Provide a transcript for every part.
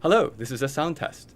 Hello, this is a sound test.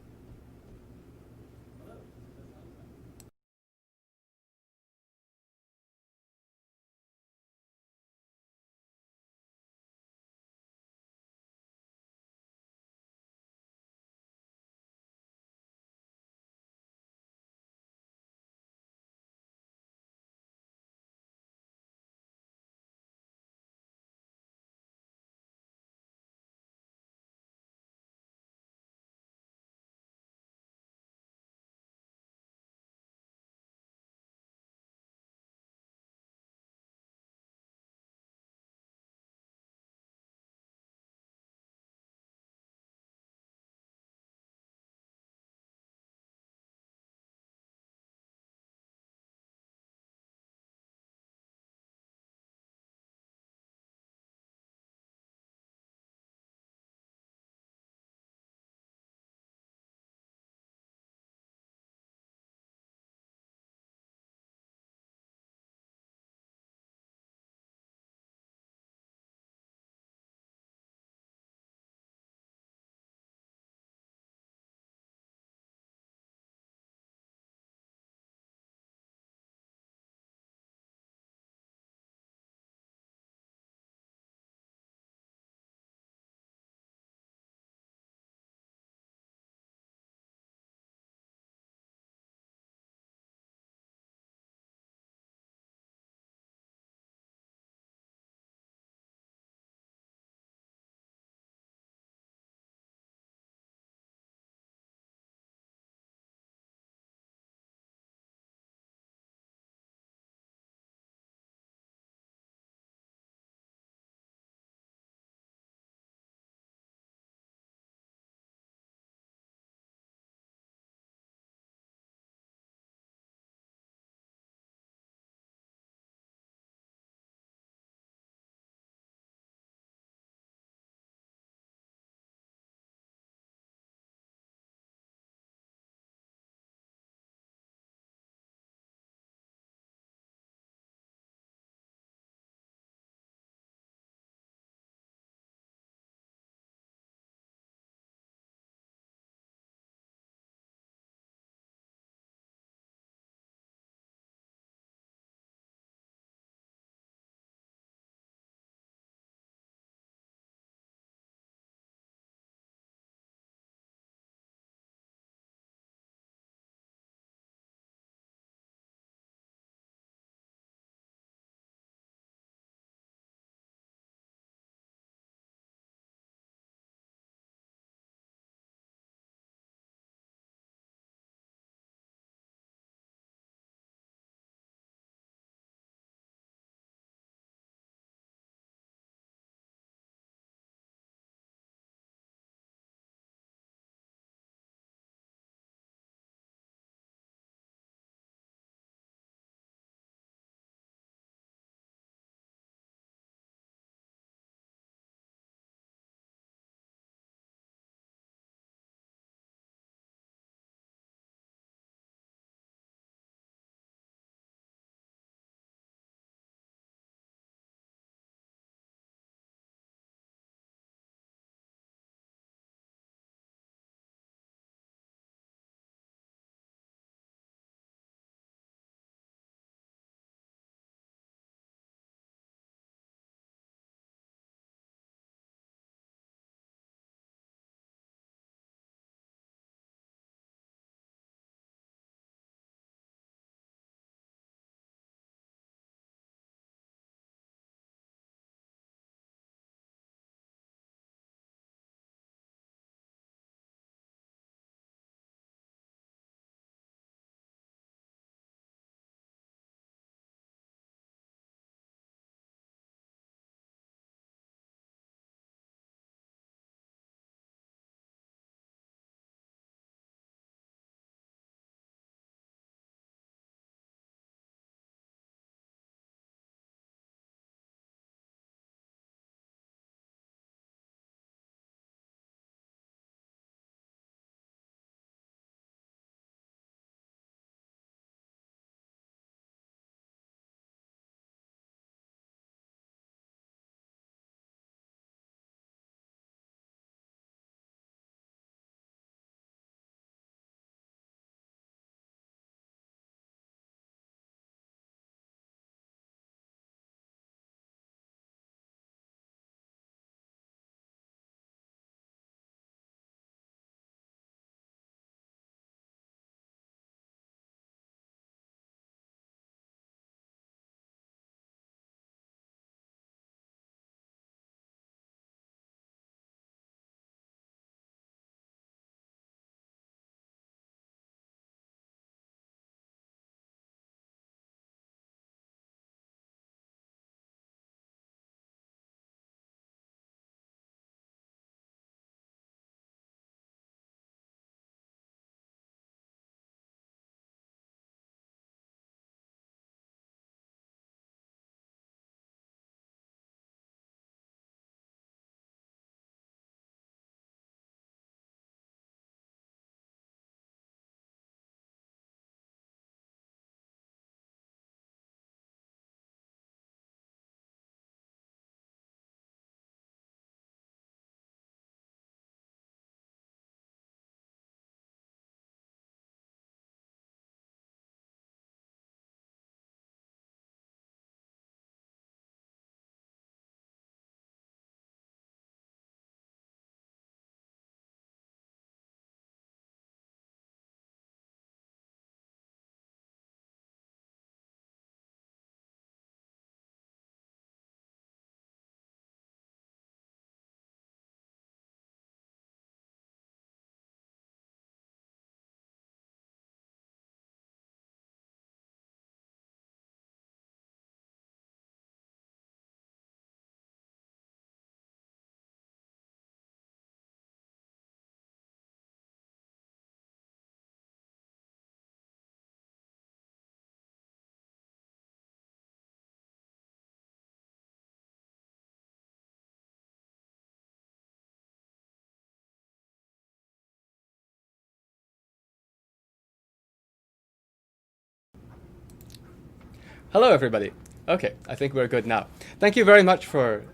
Hello, everybody. Okay, I think we're good now. Thank you very much for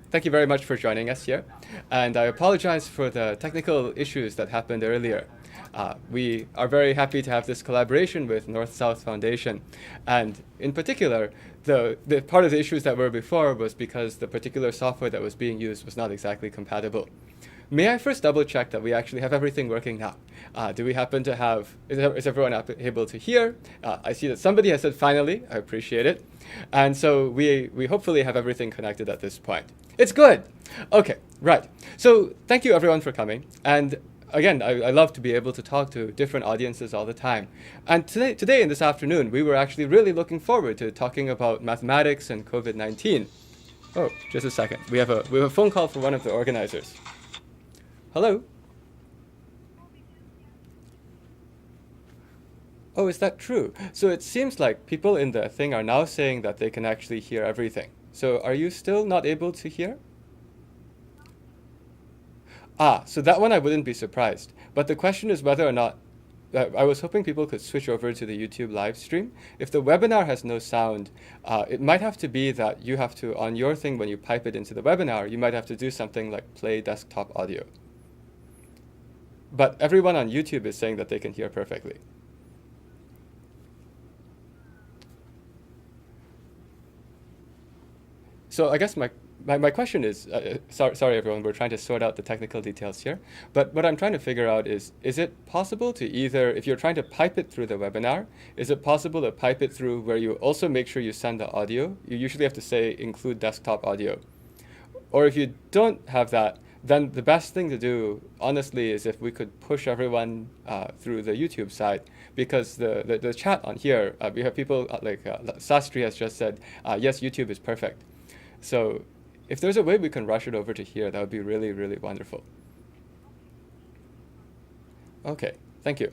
joining us here, and I apologize for the technical issues that happened earlier. We are very happy to have this collaboration with North-South Foundation, and in particular, the part of the issues that were before was because the particular software that was being used was not exactly compatible. May I first double check that we actually have everything working now? Do we happen to have, is everyone able to hear? I see that somebody has said finally, I appreciate it. And so we hopefully have everything connected at this point. It's good. Okay, right. So thank you everyone for coming. And again, I love to be able to talk to different audiences all the time. And today and this afternoon, we were actually really looking forward to talking about mathematics and COVID-19. Oh, just a second. We have a phone call from one of the organizers. Hello? Oh, is that true? So it seems like people in the thing are now saying that they can actually hear everything. So are you still not able to hear? So that one I wouldn't be surprised. But the question is whether or not, I was hoping people could switch over to the YouTube live stream. If the webinar has no sound, it might have to be that you have to, on your thing, when you pipe it into the webinar, you might have to do something like play desktop audio. But everyone on YouTube is saying that they can hear perfectly. So I guess my question is, sorry everyone, we're trying to sort out the technical details here. But what I'm trying to figure out is it possible to either, if you're trying to pipe it through the webinar, is it possible to pipe it through where you also make sure you send the audio? You usually have to say include desktop audio. Or if you don't have that, then the best thing to do, honestly, is if we could push everyone through the YouTube side, because the chat on here, we have people like Sastri has just said, yes, YouTube is perfect. So if there's a way we can rush it over to here, that would be really, really wonderful. Okay, thank you.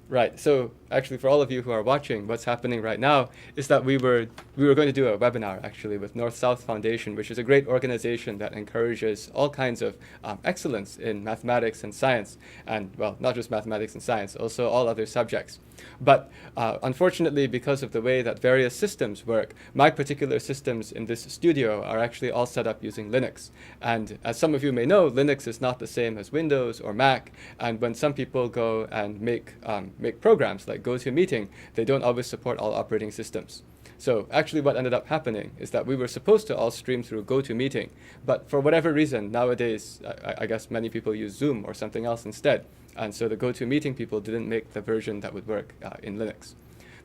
Right, so actually for all of you who are watching, what's happening right now is that we were going to do a webinar actually with North-South Foundation, which is a great organization that encourages all kinds of excellence in mathematics and science, and well, not just mathematics and science, also all other subjects. But unfortunately, because of the way that various systems work, my particular systems in this studio are actually all set up using Linux. And as some of you may know, Linux is not the same as Windows or Mac. And when some people go and make programs like GoToMeeting, they don't always support all operating systems. So actually what ended up happening is that we were supposed to all stream through GoToMeeting, but for whatever reason, nowadays, I guess many people use Zoom or something else instead. And so the GoToMeeting people didn't make the version that would work in Linux.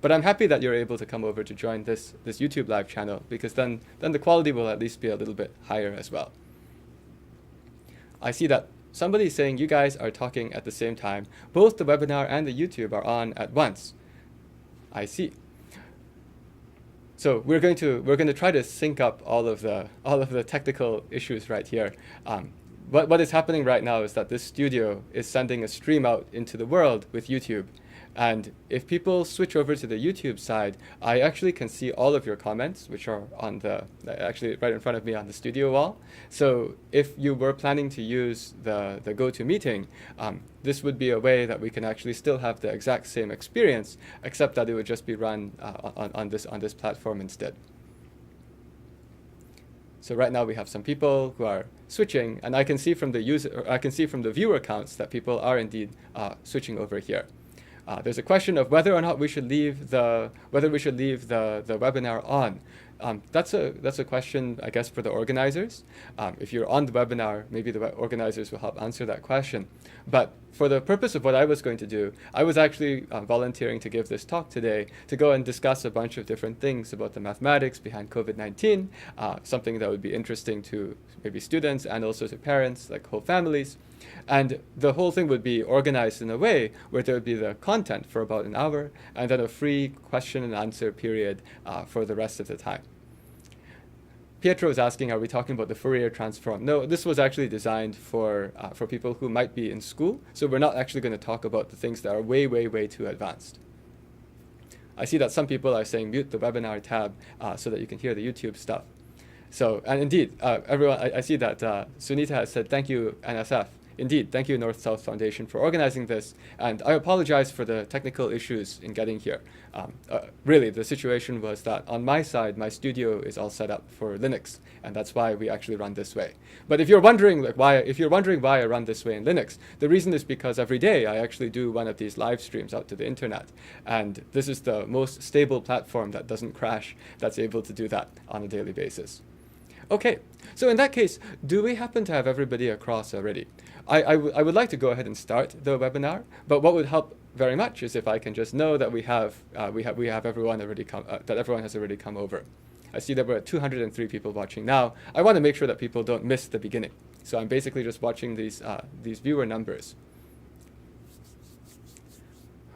But I'm happy that you're able to come over to join this YouTube live channel, because then the quality will at least be a little bit higher as well. I see that somebody's saying you guys are talking at the same time. Both the webinar and the YouTube are on at once. I see. So we're going to try to sync up all of the technical issues right here. What is happening right now is that this studio is sending a stream out into the world with YouTube. And if people switch over to the YouTube side, I actually can see all of your comments, which are on actually right in front of me on the studio wall. So if you were planning to use the GoToMeeting, this would be a way that we can actually still have the exact same experience, except that it would just be run on this platform instead. So right now we have some people who are switching, and I can see from the viewer counts that people are indeed switching over here. There's a question of whether or not we should leave the webinar on. That's a question, I guess, for the organizers. If you're on the webinar, maybe the organizers will help answer that question. But for the purpose of what I was going to do, I was actually volunteering to give this talk today to go and discuss a bunch of different things about the mathematics behind COVID-19, something that would be interesting to maybe students and also to parents, like whole families. And the whole thing would be organized in a way where there would be the content for about an hour and then a free question and answer period for the rest of the time. Pietro is asking, are we talking about the Fourier transform? No, this was actually designed for people who might be in school. So we're not actually going to talk about the things that are way, way, way too advanced. I see that some people are saying mute the webinar tab so that you can hear the YouTube stuff. So, and indeed, everyone, I see that Sunita has said, thank you, NSF. Indeed, thank you North-South Foundation for organizing this, and I apologize for the technical issues in getting here. Really, the situation was that on my side, my studio is all set up for Linux, and that's why we actually run this way. But if you're wondering why I run this way in Linux, the reason is because every day I actually do one of these live streams out to the internet, and this is the most stable platform that doesn't crash, that's able to do that on a daily basis. Okay, so in that case, do we happen to have everybody across already? I would like to go ahead and start the webinar, but what would help very much is if I can just know that we have everyone already that everyone has already come over. I see that we're at 203 people watching now. I want to make sure that people don't miss the beginning, so I'm basically just watching these viewer numbers.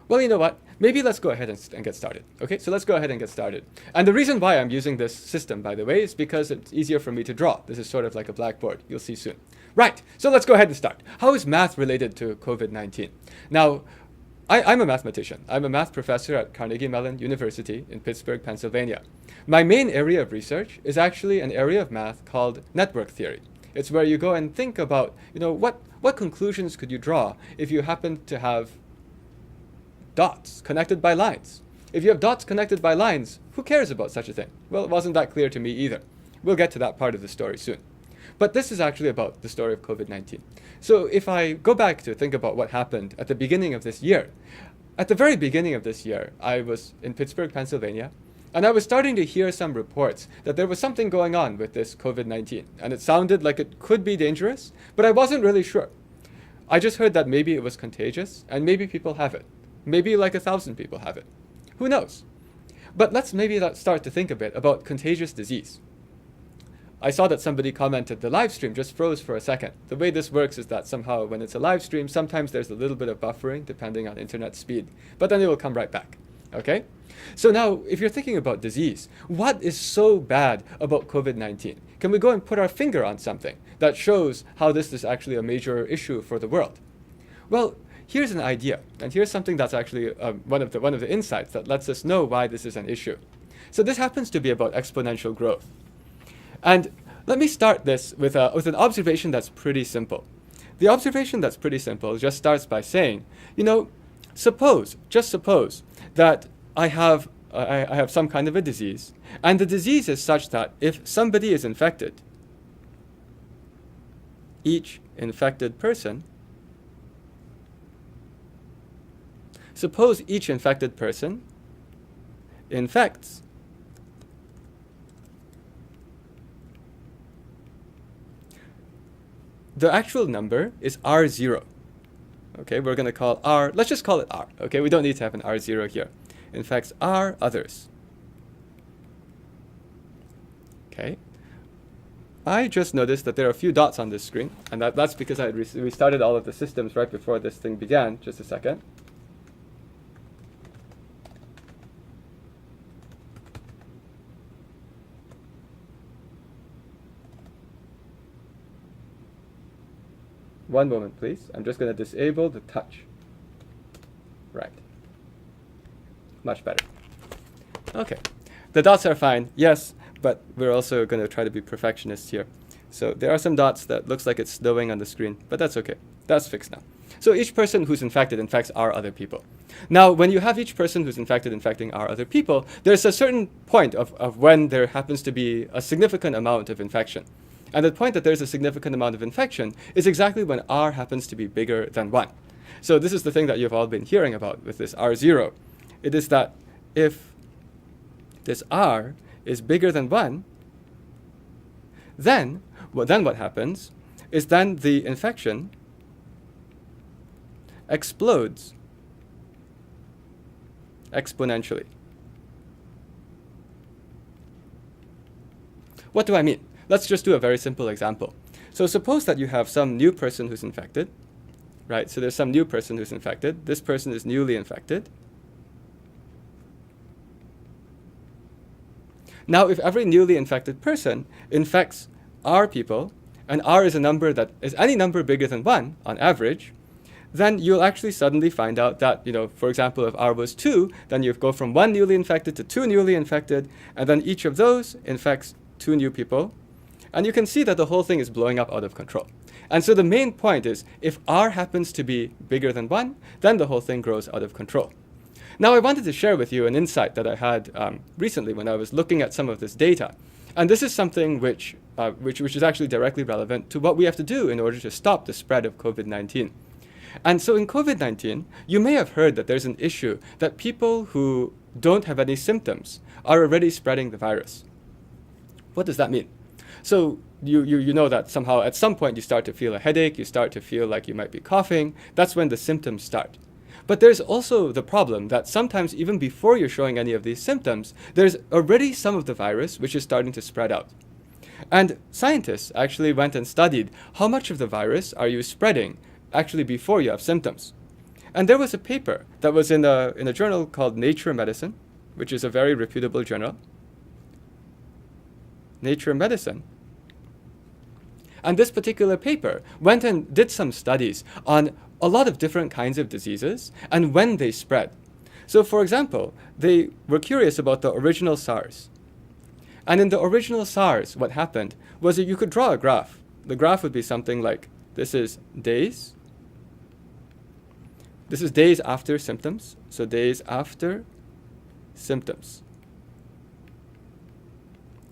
Well, you know what? Maybe let's go ahead and get started. Okay, so let's go ahead and get started. And the reason why I'm using this system, by the way, is because it's easier for me to draw. This is sort of like a blackboard. You'll see soon. Right, so let's go ahead and start. How is math related to COVID-19? Now, I'm a mathematician. I'm a math professor at Carnegie Mellon University in Pittsburgh, Pennsylvania. My main area of research is actually an area of math called network theory. It's where you go and think about, what conclusions could you draw if you happen to have dots connected by lines. If you have dots connected by lines, who cares about such a thing? Well, it wasn't that clear to me either. We'll get to that part of the story soon. But this is actually about the story of COVID-19. So if I go back to think about what happened at the beginning of this year, at the very beginning of this year, I was in Pittsburgh, Pennsylvania, and I was starting to hear some reports that there was something going on with this COVID-19, and it sounded like it could be dangerous, but I wasn't really sure. I just heard that maybe it was contagious, and maybe people have it. Maybe like 1,000 people have it. Who knows? But let's start to think a bit about contagious disease. I saw that somebody commented the live stream just froze for a second. The way this works is that somehow when it's a live stream, sometimes there's a little bit of buffering depending on internet speed, but then it will come right back. Okay? So now, if you're thinking about disease, what is so bad about COVID-19? Can we go and put our finger on something that shows how this is actually a major issue for the world? Well, here's an idea, and here's something that's actually one of the insights that lets us know why this is an issue. So this happens to be about exponential growth. And let me start this with an observation that's pretty simple. The observation that's pretty simple just starts by saying, just suppose that I have some kind of a disease, and the disease is such that if somebody is infected, each infected person, suppose each infected person infects the actual number is R0. Okay, we're going to call R, let's just call it R. Okay, we don't need to have an R0 here. Infects R others. Okay. I just noticed that there are a few dots on this screen, and that's because I restarted all of the systems right before this thing began. Just a second. One moment, please. I'm just going to disable the touch. Right. Much better. Okay. The dots are fine, yes, but we're also going to try to be perfectionists here. So there are some dots that looks like it's snowing on the screen, but that's okay. That's fixed now. So each person who's infected infects R other people. Now, when you have each person who's infected infecting R other people, there's a certain point of when there happens to be a significant amount of infection. And the point that there's a significant amount of infection is exactly when R happens to be bigger than 1. So this is the thing that you've all been hearing about with this R0. It is that if this R is bigger than 1, then what happens is then the infection explodes exponentially. What do I mean? Let's just do a very simple example. So suppose that you have some new person who's infected, right? So there's some new person who's infected. This person is newly infected. Now, if every newly infected person infects R people, and R is a number that is any number bigger than 1 on average, then you'll actually suddenly find out that, for example, if R was 2, then you go from 1 newly infected to 2 newly infected, and then each of those infects 2 new people. And you can see that the whole thing is blowing up out of control. And so the main point is, if r happens to be bigger than 1, then the whole thing grows out of control. Now I wanted to share with you an insight that I had recently when I was looking at some of this data. And this is something which is actually directly relevant to what we have to do in order to stop the spread of COVID-19. And so in COVID-19, you may have heard that there's an issue that people who don't have any symptoms are already spreading the virus. What does that mean? So you know that somehow at some point you start to feel a headache, you start to feel like you might be coughing. That's when the symptoms start. But there's also the problem that sometimes even before you're showing any of these symptoms, there's already some of the virus which is starting to spread out. And scientists actually went and studied how much of the virus are you spreading actually before you have symptoms. And there was a paper that was in a journal called Nature Medicine, which is a very reputable journal. Nature Medicine. And this particular paper went and did some studies on a lot of different kinds of diseases and when they spread. So for example, they were curious about the original SARS. And in the original SARS, what happened was that you could draw a graph. The graph would be something like, this is days. This is days after symptoms. So days after symptoms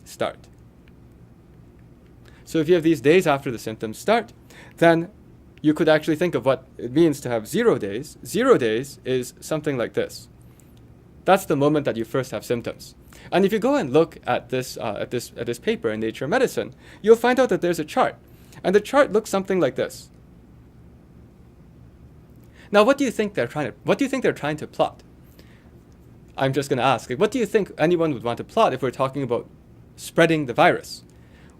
start. So if you have these days after the symptoms start, then you could actually think of what it means to have 0 days. 0 days is something like this. That's the moment that you first have symptoms. And if you go and look at this paper in Nature Medicine, you'll find out that there's a chart. And the chart looks something like this. Now, what do you think they're trying to plot? I'm just going to ask, what do you think anyone would want to plot if we're talking about spreading the virus?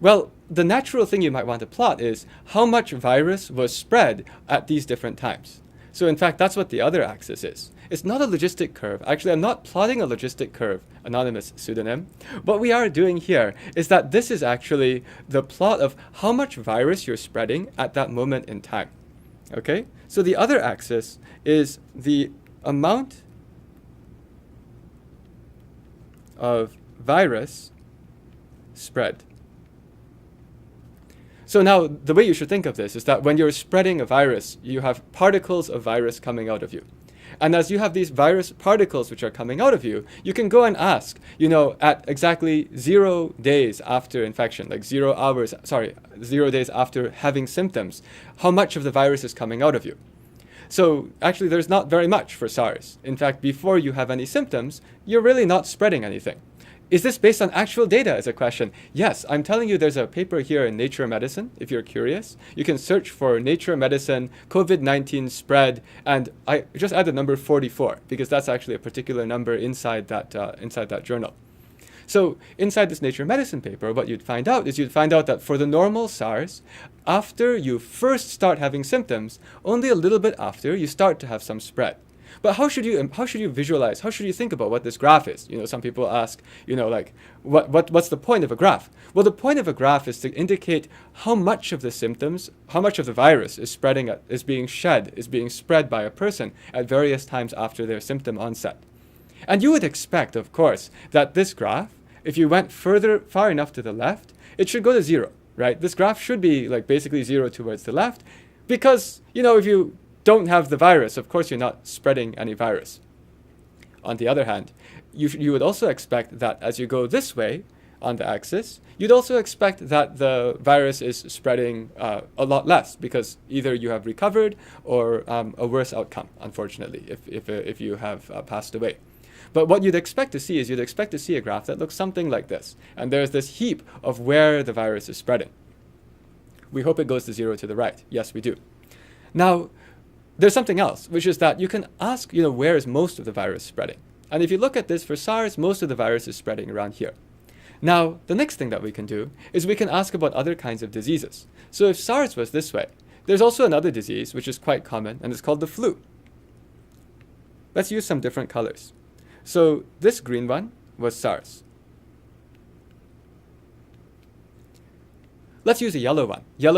Well, the natural thing you might want to plot is how much virus was spread at these different times. So in fact, that's what the other axis is. It's not a logistic curve. Actually, I'm not plotting a logistic curve, anonymous pseudonym. What we are doing here is that this is actually the plot of how much virus you're spreading at that moment in time. Okay? So the other axis is the amount of virus spread. So now, the way you should think of this is that when you're spreading a virus, you have particles of virus coming out of you. And as you have these virus particles which are coming out of you, you can go and ask, at exactly 0 days after infection, like 0 days after having symptoms, how much of the virus is coming out of you. So actually, there's not very much for SARS. In fact, before you have any symptoms, you're really not spreading anything. Is this based on actual data is a question? Yes, I'm telling you there's a paper here in Nature Medicine, if you're curious. You can search for Nature Medicine, COVID-19 spread, and I just added number 44, because that's actually a particular number inside that journal. So inside this Nature Medicine paper, what you'd find out that for the normal SARS, after you first start having symptoms, only a little bit after, you start to have some spread. But how should you visualize? How should you think about what this graph is? Some people ask, what's the point of a graph? Well, the point of a graph is to indicate how much of the symptoms, how much of the virus is being spread by a person at various times after their symptom onset. And you would expect, of course, that this graph, if you went far enough to the left, it should go to 0, right? This graph should be basically 0 towards the left, because if you don't have the virus, of course you're not spreading any virus. On the other hand, you would also expect that as you go this way on the axis, you'd also expect that the virus is spreading a lot less, because either you have recovered or a worse outcome, unfortunately, if you have passed away. But what you'd expect to see is a graph that looks something like this. And there's this heap of where the virus is spreading. We hope it goes to 0 to the right. Yes, we do. Now, there's something else, which is that you can ask, where is most of the virus spreading? And if you look at this, for SARS, most of the virus is spreading around here. Now, the next thing that we can do is we can ask about other kinds of diseases. So if SARS was this way, there's also another disease, which is quite common, and it's called the flu. Let's use some different colors. So this green one was SARS. Let's use a yellow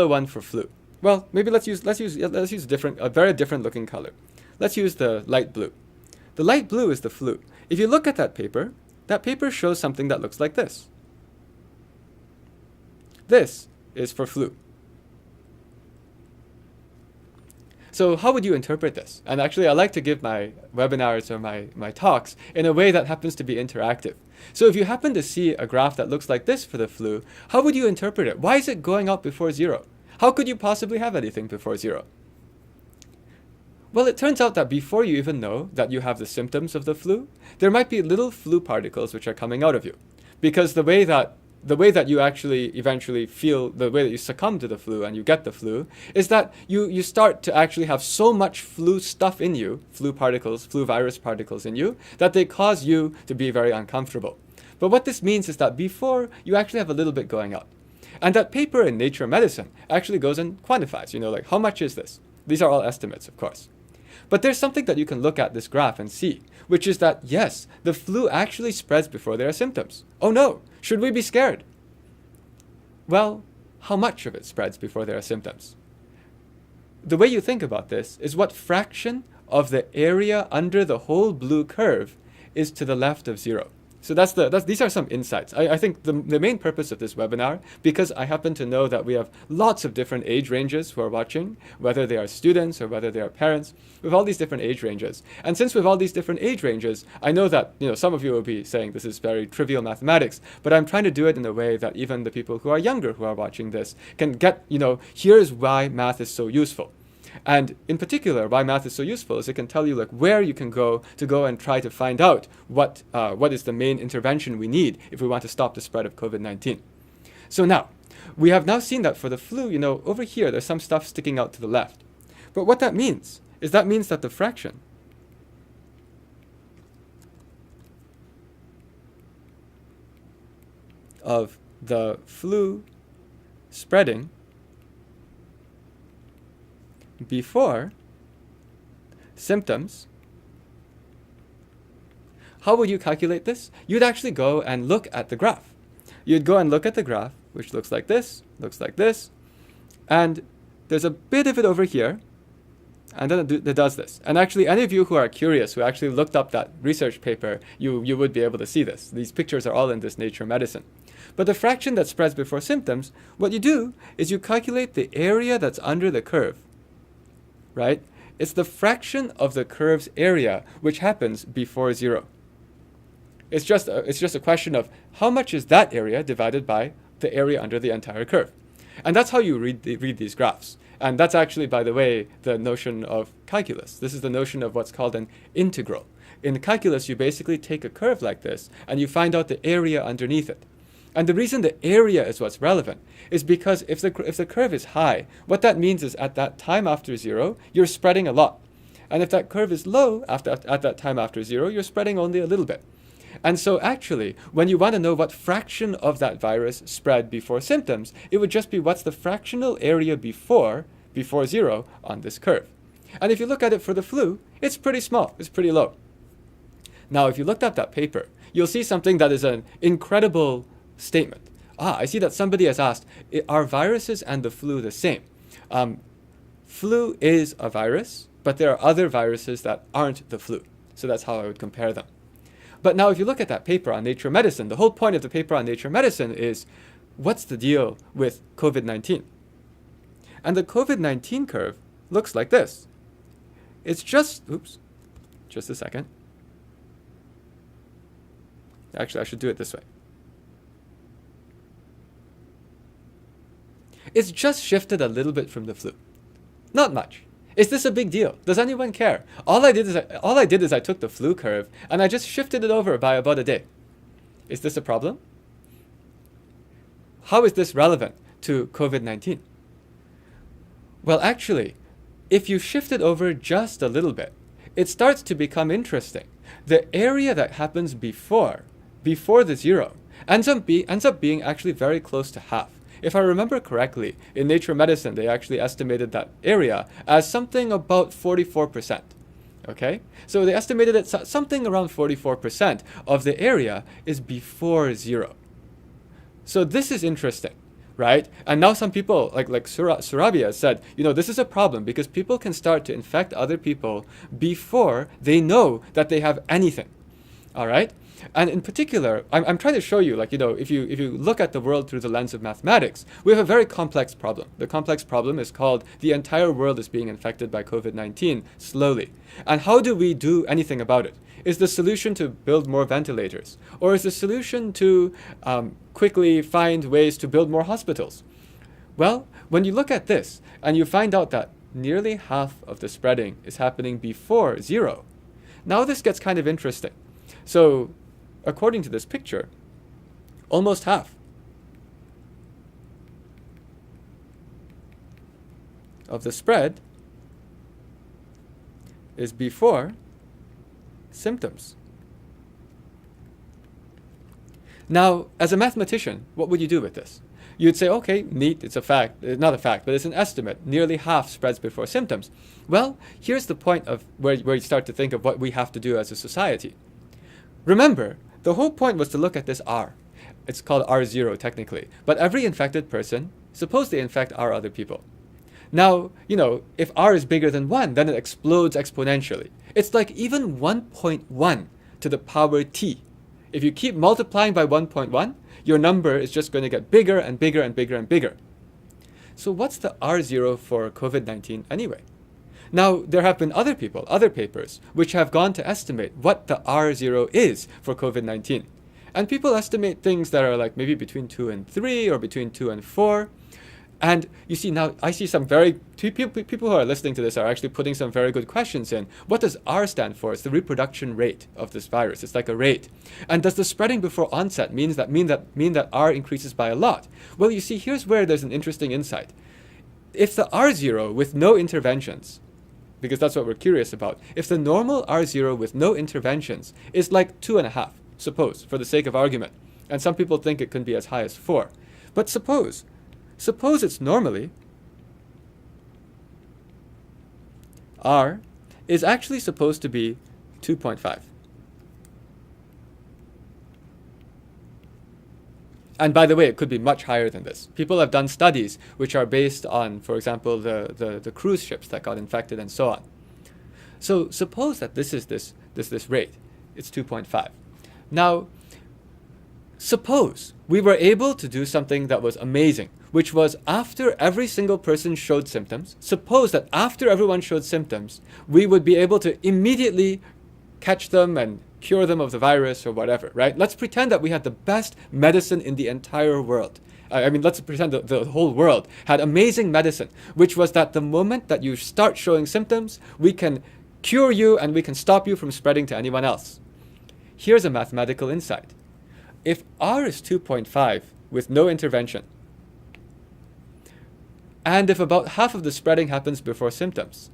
one for flu. Well, maybe let's use a very different looking color. Let's use the light blue. The light blue is the flu. If you look at that paper shows something that looks like this. This is for flu. So how would you interpret this? And actually, I like to give my webinars or my talks in a way that happens to be interactive. So if you happen to see a graph that looks like this for the flu, how would you interpret it? Why is it going up before 0? How could you possibly have anything before 0? Well, it turns out that before you even know that you have the symptoms of the flu, there might be little flu particles which are coming out of you. Because the way that you actually eventually feel, the way that you succumb to the flu and you get the flu, is that you start to actually have so much flu stuff in you, flu particles, flu virus particles in you, that they cause you to be very uncomfortable. But what this means is that before, you actually have a little bit going up. And that paper in Nature Medicine actually goes and quantifies, like how much is this? These are all estimates, of course. But there's something that you can look at this graph and see, which is that, yes, the flu actually spreads before there are symptoms. Oh no, should we be scared? Well, how much of it spreads before there are symptoms? The way you think about this is what fraction of the area under the whole blue curve is to the left of 0. So these are some insights. I think the main purpose of this webinar, because I happen to know that we have lots of different age ranges who are watching, whether they are students or whether they are parents, we have all these different age ranges. And since we have all these different age ranges, I know that some of you will be saying this is very trivial mathematics, but I'm trying to do it in a way that even the people who are younger who are watching this can get, here's why math is so useful. And in particular, why math is so useful is it can tell you where you can go and try to find out what is the main intervention we need if we want to stop the spread of COVID-19. So now, we have now seen that for the flu, over here, there's some stuff sticking out to the left. But what that means is that the fraction of the flu spreading before symptoms. How would you calculate this? You'd actually go and look at the graph. You'd go and look at the graph, which looks like this, and there's a bit of it over here, and then it does this. And actually, any of you who are curious, who actually looked up that research paper, you would be able to see this. These pictures are all in this Nature Medicine. But the fraction that spreads before symptoms, what you do is you calculate the area that's under the curve. Right? It's the fraction of the curve's area which happens before 0. It's just a question of how much is that area divided by the area under the entire curve. And that's how you read these graphs. And that's actually, by the way, the notion of calculus. This is the notion of what's called an integral. In calculus, you basically take a curve like this and you find out the area underneath it. And the reason the area is what's relevant is because if the curve is high, what that means is at that time after 0, you're spreading a lot. And if that curve is low at that time after 0, you're spreading only a little bit. And so actually, when you want to know what fraction of that virus spread before symptoms, it would just be what's the fractional area before 0 on this curve. And if you look at it for the flu, it's pretty small, it's pretty low. Now, if you looked up that paper, you'll see something that is an incredible statement. I see that somebody has asked, are viruses and the flu the same? Flu is a virus, but there are other viruses that aren't the flu. So that's how I would compare them. But now if you look at that paper on Nature Medicine, the whole point of the paper on Nature Medicine is, what's the deal with COVID-19? And the COVID-19 curve looks like this. It's just a second. Actually, I should do it this way. It's just shifted a little bit from the flu. Not much. Is this a big deal? Does anyone care? All I did is I took the flu curve and I just shifted it over by about a day. Is this a problem? How is this relevant to COVID-19? Well, actually, if you shift it over just a little bit, it starts to become interesting. The area that happens before the 0 ends up being actually very close to half. If I remember correctly, in Nature Medicine, they actually estimated that area as something about 44%. Okay? So they estimated that something around 44% of the area is before 0. So this is interesting, right? And now some people, like Surabia said, this is a problem because people can start to infect other people before they know that they have anything. All right? And in particular, I'm trying to show you, like, if you look at the world through the lens of mathematics, we have a very complex problem. The complex problem is called the entire world is being infected by COVID-19 slowly. And how do we do anything about it? Is the solution to build more ventilators? Or is the solution to quickly find ways to build more hospitals? Well, when you look at this and you find out that nearly half of the spreading is happening before zero, now this gets kind of interesting. So, according to this picture, almost half of the spread is before symptoms. Now, as a mathematician, what would you do with this? You'd say, okay, neat, it's a fact, not a fact, but it's an estimate. Nearly half spreads before symptoms. Well, here's the point of where you start to think of what we have to do as a society. Remember, the whole point was to look at this R. It's called R0 technically. But every infected person, suppose they infect R other people. Now, if R is bigger than 1, then it explodes exponentially. It's like even 1.1 to the power t. If you keep multiplying by 1.1, your number is just going to get bigger and bigger and bigger and bigger. So what's the R0 for COVID-19 anyway? Now, there have been other papers, which have gone to estimate what the R0 is for COVID-19. And people estimate things that are like maybe between 2 and 3 or between 2 and 4. And you see now, I see some people who are listening to this are actually putting some very good questions in. What does R stand for? It's the reproduction rate of this virus. It's like a rate. And does the spreading before onset mean that R increases by a lot? Well, you see, here's where there's an interesting insight. If the R0 with no interventions, because that's what we're curious about, if the normal R0 with no interventions is like 2.5, suppose, for the sake of argument, and some people think it can be as high as 4, but suppose it's normally, R is actually supposed to be 2.5. And by the way, it could be much higher than this. People have done studies which are based on, for example, the cruise ships that got infected and so on. So suppose that this is this rate. It's 2.5. Now, suppose we were able to do something that was amazing, which was after every single person showed symptoms, suppose that after everyone showed symptoms, we would be able to immediately catch them and cure them of the virus or whatever, right? Let's pretend that we had the best medicine in the entire world. Let's pretend that the whole world had amazing medicine, which was that the moment that you start showing symptoms, we can cure you and we can stop you from spreading to anyone else. Here's a mathematical insight. If R is 2.5 with no intervention, and if about half of the spreading happens before symptoms,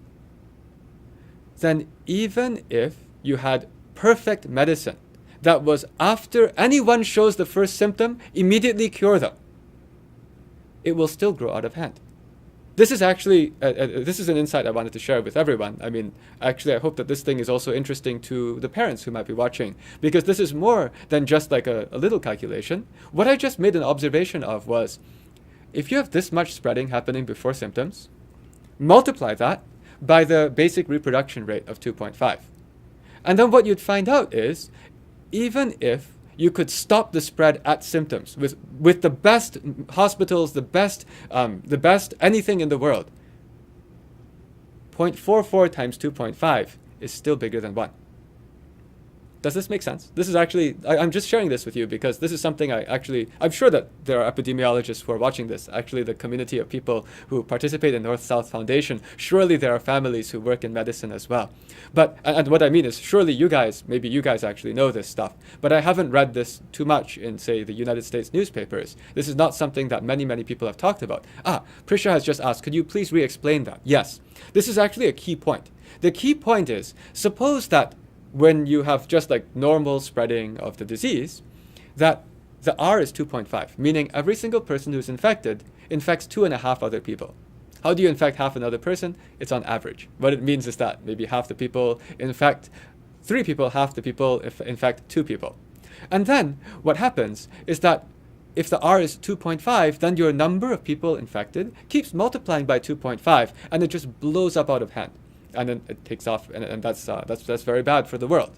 then even if you had perfect medicine that was after anyone shows the first symptom, immediately cure them, it will still grow out of hand. This is actually, this is an insight I wanted to share with everyone. I hope that this thing is also interesting to the parents who might be watching, because this is more than just like a little calculation. What I just made an observation of was, if you have this much spreading happening before symptoms, multiply that by the basic reproduction rate of 2.5. And then what you'd find out is, even if you could stop the spread at symptoms with the best hospitals, the best anything in the world, 0.44 times 2.5 is still bigger than 1. Does this make sense? This is actually, I'm just sharing this with you because this is something I'm sure that there are epidemiologists who are watching this, actually the community of people who participate in North-South Foundation. Surely there are families who work in medicine as well. But, and what I mean is, surely maybe you guys actually know this stuff, but I haven't read this too much in, say, the United States newspapers. This is not something that many people have talked about. Prisha has just asked, could you please re-explain that? Yes, this is actually a key point. The key point is, suppose that when you have just like normal spreading of the disease, that the R is 2.5, meaning every single person who's infected infects 2.5 other people. How do you infect half another person? It's on average. What it means is that maybe half the people infect 3 people, half the people infect 2 people. And then what happens is that if the R is 2.5, then your number of people infected keeps multiplying by 2.5, and it just blows up out of hand. And then it takes off, and that's very bad for the world.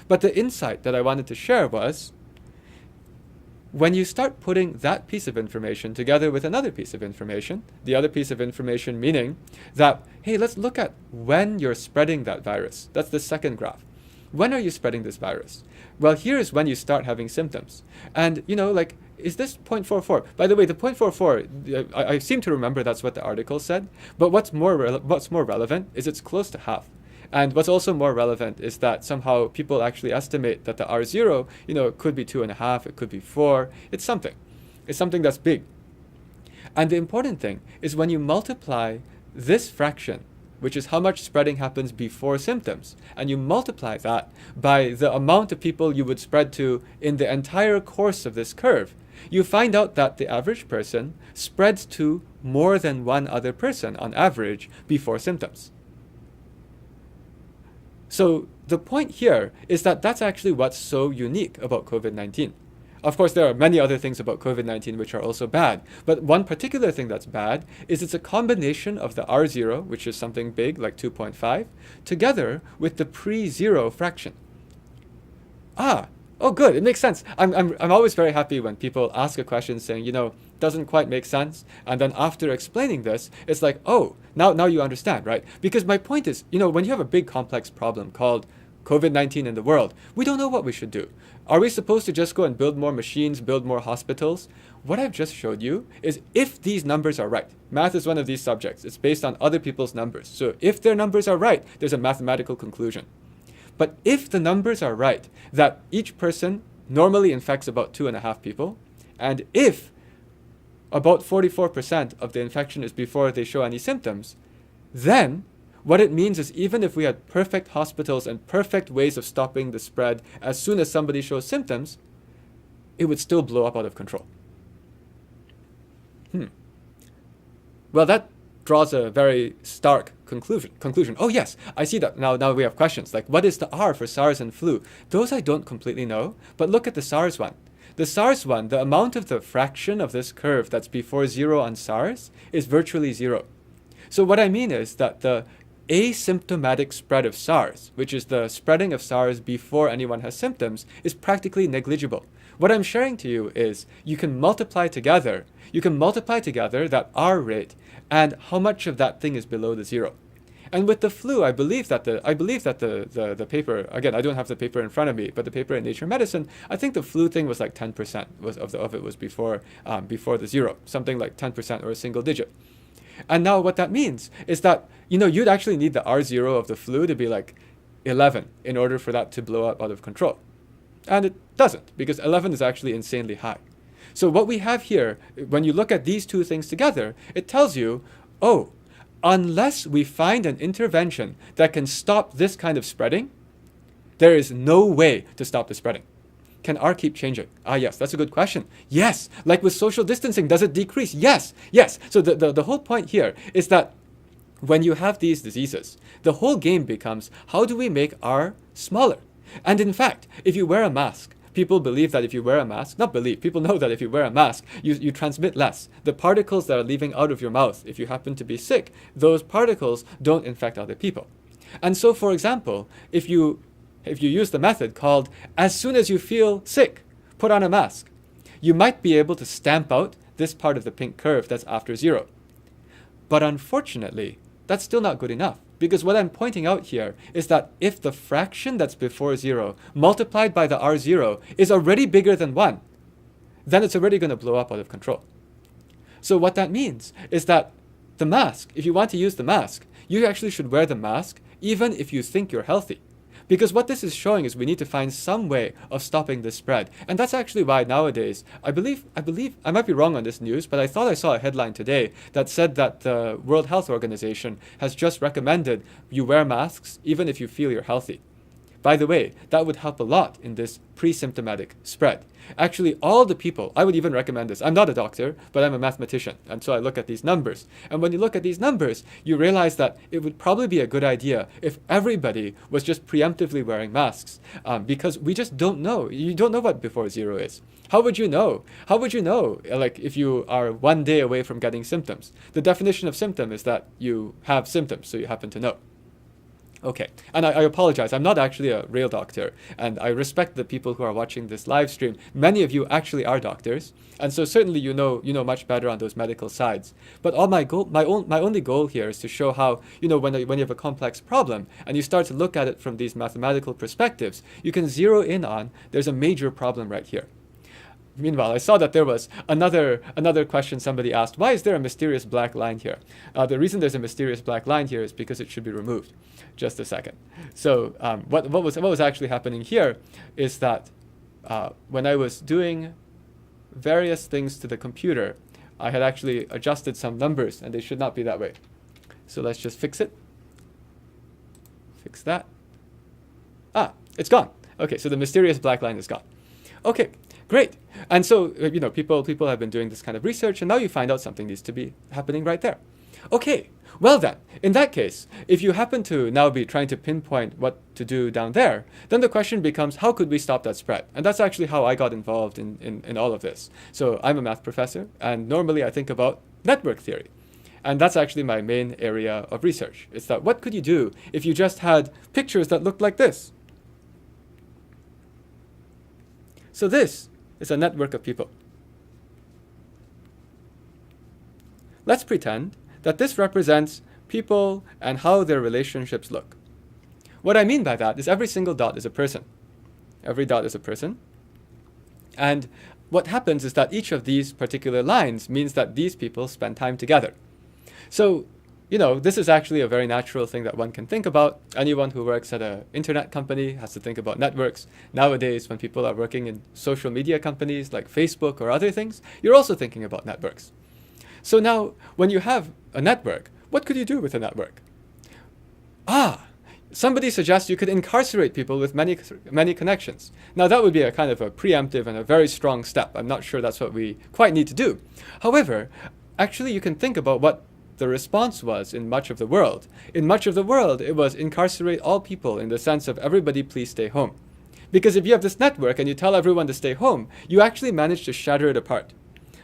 But the insight that I wanted to share was, when you start putting that piece of information together with another piece of information, the other piece of information meaning that, hey, let's look at when you're spreading that virus. That's the second graph. When are you spreading this virus? Well, here's when you start having symptoms. And, is this 0.44? By the way, the 0.44, I seem to remember that's what the article said. But what's more relevant is it's close to half. And what's also more relevant is that somehow people actually estimate that the R0, it could be 2.5, it could be 4. It's something. It's something that's big. And the important thing is when you multiply this fraction, which is how much spreading happens before symptoms, and you multiply that by the amount of people you would spread to in the entire course of this curve, you find out that the average person spreads to more than one other person on average before symptoms. So the point here is that that's actually what's so unique about COVID-19. Of course, there are many other things about COVID-19 which are also bad, but one particular thing that's bad is it's a combination of the R0, which is something big like 2.5, together with the pre-zero fraction. Oh good, it makes sense. I'm always very happy when people ask a question saying, doesn't quite make sense, and then after explaining this, it's like, oh, now you understand, right? Because my point is, when you have a big complex problem called COVID-19 in the world, we don't know what we should do. Are we supposed to just go and build more machines, build more hospitals? What I've just showed you is if these numbers are right. Math is one of these subjects. It's based on other people's numbers. So if their numbers are right, there's a mathematical conclusion. But if the numbers are right, that each person normally infects about 2.5 people, and if about 44% of the infection is before they show any symptoms, then what it means is even if we had perfect hospitals and perfect ways of stopping the spread as soon as somebody shows symptoms, it would still blow up out of control. Well, that draws a very stark conclusion. Oh yes, I see that. Now we have questions like, what is the R for SARS and flu? Those I don't completely know, but look at the SARS one. The SARS one, the amount of the fraction of this curve that's before zero on SARS is virtually zero. So what I mean is that the asymptomatic spread of SARS, which is the spreading of SARS before anyone has symptoms, is practically negligible. What I'm sharing to you is you can multiply together that R rate and how much of that thing is below the zero. And with the flu, I believe that the paper, again, I don't have the paper in front of me, but the paper in Nature Medicine, I think the flu thing was like 10% of it was before the zero, something like 10% or a single digit. And now what that means is that, you'd actually need the R0 of the flu to be like 11 in order for that to blow up out of control. And it doesn't, because 11 is actually insanely high. So what we have here, when you look at these two things together, it tells you, oh, unless we find an intervention that can stop this kind of spreading, there is no way to stop the spreading. Can R keep changing? Yes, that's a good question. Yes, like with social distancing, does it decrease? Yes. So the whole point here is that when you have these diseases, the whole game becomes, how do we make R smaller? And in fact, if you wear a mask, people believe that if you wear a mask, people know that if you wear a mask, you transmit less. The particles that are leaving out of your mouth, if you happen to be sick, those particles don't infect other people. And so, for example, if you use the method called, as soon as you feel sick, put on a mask, you might be able to stamp out this part of the pink curve that's after zero. But unfortunately, that's still not good enough. Because what I'm pointing out here is that if the fraction that's before zero multiplied by the R0 is already bigger than 1, then it's already going to blow up out of control. So what that means is that the mask, if you want to use the mask, you actually should wear the mask even if you think you're healthy. Because what this is showing is we need to find some way of stopping this spread. And that's actually why nowadays, I believe, I might be wrong on this news, but I thought I saw a headline today that said that the World Health Organization has just recommended you wear masks even if you feel you're healthy. By the way, that would help a lot in this pre-symptomatic spread. Actually, all the people, I would even recommend this. I'm not a doctor, but I'm a mathematician, and so I look at these numbers. And when you look at these numbers, you realize that it would probably be a good idea if everybody was just preemptively wearing masks, because we just don't know. You don't know what before zero is. How would you know? How would you know, like, if you are 1 day away from getting symptoms? The definition of symptom is that you have symptoms, so you happen to know. Okay, and I apologize. I'm not actually a real doctor, and I respect the people who are watching this live stream. Many of you actually are doctors, and so certainly you know much better on those medical sides. But all my only goal here is to show how when you have a complex problem and you start to look at it from these mathematical perspectives, you can zero in on there's a major problem right here. Meanwhile, I saw that there was another question somebody asked. Why is there a mysterious black line here? The reason there's a mysterious black line here is because it should be removed. Just a second. So what was actually happening here is that when I was doing various things to the computer, I had actually adjusted some numbers, and they should not be that way. So let's just fix it. Fix that. It's gone. Okay, so the mysterious black line is gone. Okay. Great. And so, people have been doing this kind of research, and now you find out something needs to be happening right there. Okay, well then, in that case, if you happen to now be trying to pinpoint what to do down there, then the question becomes, how could we stop that spread? And that's actually how I got involved in all of this. So I'm a math professor, and normally I think about network theory. And that's actually my main area of research. It's that what could you do if you just had pictures that looked like this? So this is a network of people. Let's pretend that this represents people and how their relationships look. What I mean by that is every single dot is a person. Every dot is a person. And what happens is that each of these particular lines means that these people spend time together. So, this is actually a very natural thing that one can think about. Anyone who works at an internet company has to think about networks. Nowadays, when people are working in social media companies like Facebook or other things, you're also thinking about networks. So now, when you have a network, what could you do with a network? Somebody suggests you could incarcerate people with many connections. Now, that would be a kind of a preemptive and a very strong step. I'm not sure that's what we quite need to do. However, actually, you can think about what the response was in much of the world. In much of the world, it was incarcerate all people in the sense of everybody please stay home. Because if you have this network and you tell everyone to stay home, you actually manage to shatter it apart.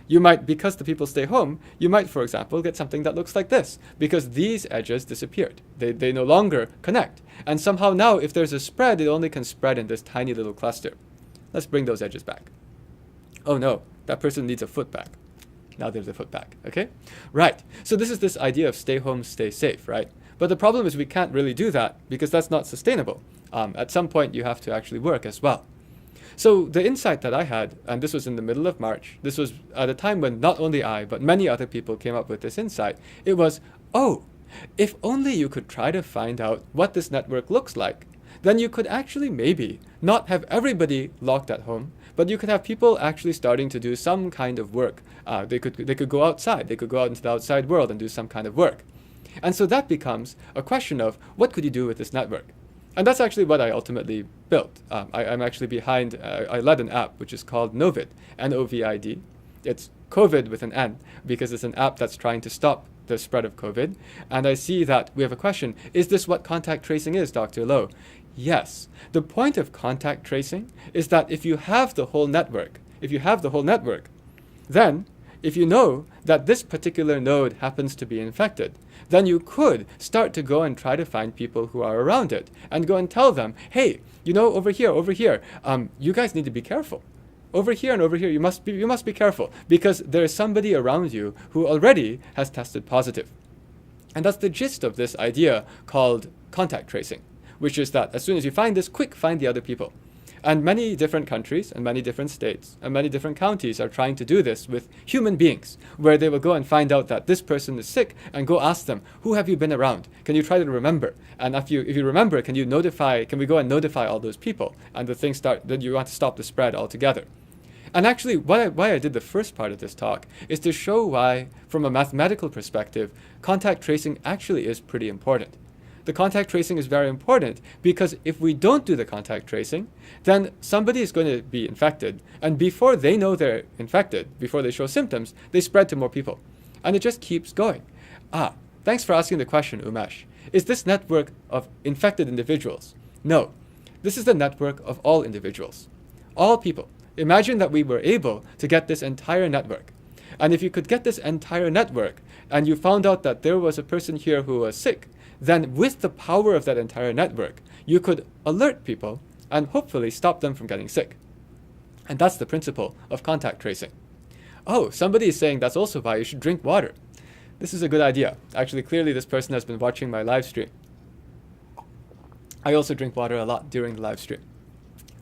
You might, because the people stay home, you might, for example, get something that looks like this, because these edges disappeared. They no longer connect. And somehow now, if there's a spread, it only can spread in this tiny little cluster. Let's bring those edges back. Oh no, that person needs a foot back. Now there's a foot back, okay? Right, so this is this idea of stay home, stay safe, right? But the problem is we can't really do that because that's not sustainable. At some point, you have to actually work as well. So the insight that I had, and this was in the middle of March, this was at a time when not only I, but many other people came up with this insight, it was, if only you could try to find out what this network looks like, then you could actually maybe not have everybody locked at home, but you could have people actually starting to do some kind of work. They could go outside. They could go out into the outside world and do some kind of work. And so that becomes a question of what could you do with this network? And that's actually what I ultimately built. I'm actually behind, I led an app which is called NOVID, N-O-V-I-D. It's COVID with an N because it's an app that's trying to stop the spread of COVID. And I see that we have a question. Is this what contact tracing is, Dr. Loh? Yes. The point of contact tracing is that if you have the whole network, then if you know that this particular node happens to be infected, then you could start to go and try to find people who are around it and go and tell them, hey, over here, you guys need to be careful. Over here and over here, you must be careful because there is somebody around you who already has tested positive. And that's the gist of this idea called contact tracing, which is that as soon as you find this, quick, find the other people. And many different countries and many different states and many different counties are trying to do this with human beings, where they will go and find out that this person is sick and go ask them, who have you been around? Can you try to remember? And if you remember, can we go and notify all those people? And the thing then you want to stop the spread altogether. And actually, why I did the first part of this talk is to show why, from a mathematical perspective, contact tracing actually is pretty important. The contact tracing is very important because if we don't do the contact tracing, then somebody is going to be infected. And before they know they're infected, before they show symptoms, they spread to more people. And it just keeps going. Thanks for asking the question, Umesh. Is this network of infected individuals? No. This is the network of all individuals. All people. Imagine that we were able to get this entire network. And if you could get this entire network and you found out that there was a person here who was sick, then with the power of that entire network, you could alert people and hopefully stop them from getting sick. And that's the principle of contact tracing. Oh, somebody is saying that's also why you should drink water. This is a good idea. Actually, clearly this person has been watching my live stream. I also drink water a lot during the live stream.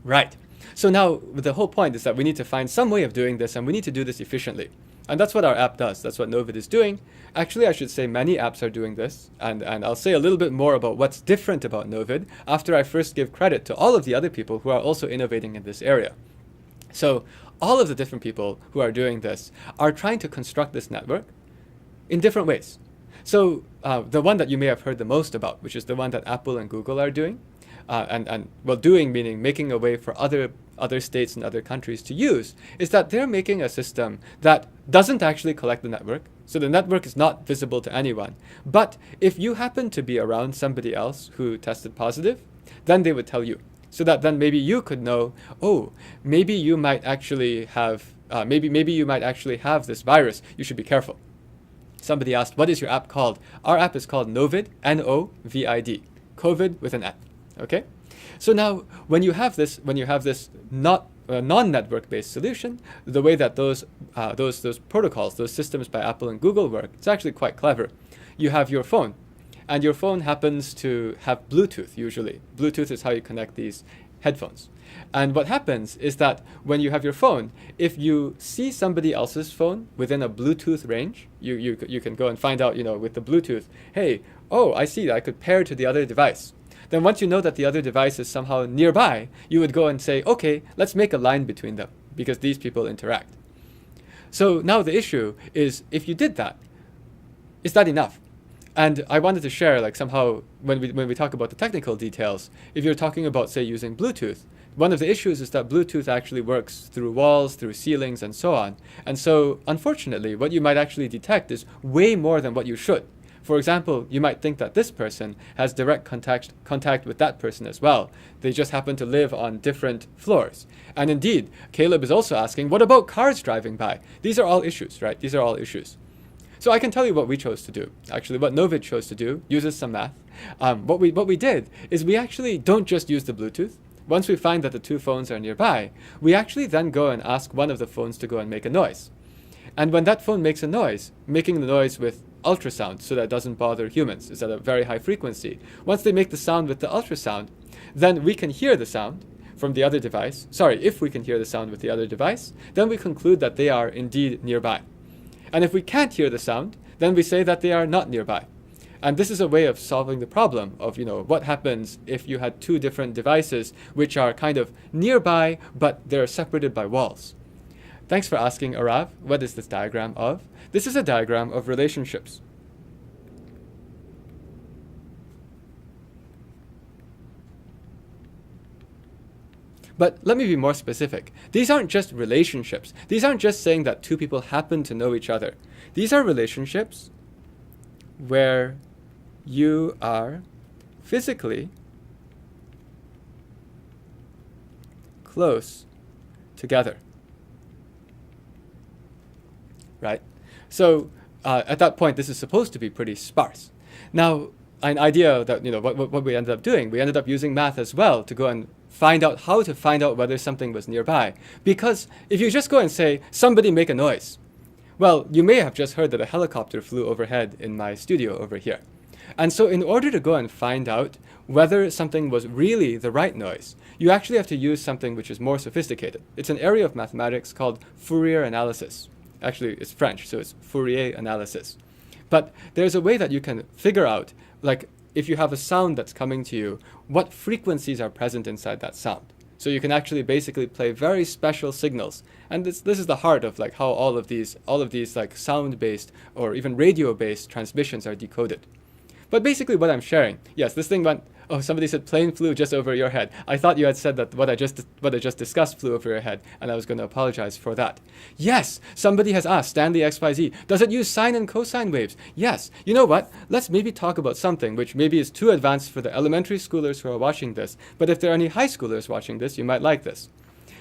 Right. So now the whole point is that we need to find some way of doing this, and we need to do this efficiently. And that's what our app does. That's what NOVID is doing. Actually, I should say many apps are doing this. And I'll say a little bit more about what's different about NOVID after I first give credit to all of the other people who are also innovating in this area. So all of the different people who are doing this are trying to construct this network in different ways. So the one that you may have heard the most about, which is the one that Apple and Google are doing, doing meaning making a way for other states and other countries to use, is that they're making a system that doesn't actually collect the network. So the network is not visible to anyone. But if you happen to be around somebody else who tested positive, then they would tell you. So that then maybe you could know, oh, maybe you might actually have this virus. You should be careful. Somebody asked, what is your app called? Our app is called NOVID, N-O-V-I-D, COVID with an N. Okay? So now, when you have this non-network based solution, the way that those protocols, those systems by Apple and Google work, it's actually quite clever. You have your phone, and your phone happens to have Bluetooth usually. Bluetooth is how you connect these headphones. And what happens is that when you have your phone, if you see somebody else's phone within a Bluetooth range, you can go and find out, with the Bluetooth, hey, oh, I see that I could pair to the other device. Then once you know that the other device is somehow nearby, you would go and say, okay, let's make a line between them because these people interact. So now the issue is, if you did that, is that enough? And I wanted to share, somehow, when we talk about the technical details, if you're talking about, say, using Bluetooth, one of the issues is that Bluetooth actually works through walls, through ceilings, and so on. And so, unfortunately, what you might actually detect is way more than what you should. For example, you might think that this person has direct contact with that person as well. They just happen to live on different floors. And indeed, Caleb is also asking, what about cars driving by? These are all issues, right? These are all issues. So I can tell you what we chose to do. Actually, what NOVID chose to do uses some math. What we did is we actually don't just use the Bluetooth. Once we find that the two phones are nearby, we actually then go and ask one of the phones to go and make a noise. And when that phone makes a noise, making the noise with ultrasound so that it doesn't bother humans, it's at a very high frequency. Once they make the sound with the ultrasound, then we can hear the sound from the other device. If we can hear the sound with the other device, then we conclude that they are indeed nearby. And if we can't hear the sound, then we say that they are not nearby. And this is a way of solving the problem of, what happens if you had two different devices which are kind of nearby, but they're separated by walls. Thanks for asking, Arav. What is this diagram of? This is a diagram of relationships. But let me be more specific. These aren't just relationships. These aren't just saying that two people happen to know each other. These are relationships where you are physically close together. Right? So at that point, this is supposed to be pretty sparse. Now, an idea that, what we ended up doing, we ended up using math as well to go and find out how to find out whether something was nearby. Because if you just go and say, somebody make a noise, well, you may have just heard that a helicopter flew overhead in my studio over here. And so in order to go and find out whether something was really the right noise, you actually have to use something which is more sophisticated. It's an area of mathematics called Fourier analysis. Actually, it's French, so it's Fourier analysis. But there's a way that you can figure out, if you have a sound that's coming to you, what frequencies are present inside that sound. So you can actually basically play very special signals. And this is the heart of how all of these sound-based or even radio-based transmissions are decoded. But basically what I'm sharing, yes, this thing went, oh, somebody said plane flew just over your head. I thought you had said that what I just discussed flew over your head, and I was going to apologize for that. Yes, somebody has asked, Stanley XYZ, does it use sine and cosine waves? Yes. You know what? Let's maybe talk about something which maybe is too advanced for the elementary schoolers who are watching this, but if there are any high schoolers watching this, you might like this.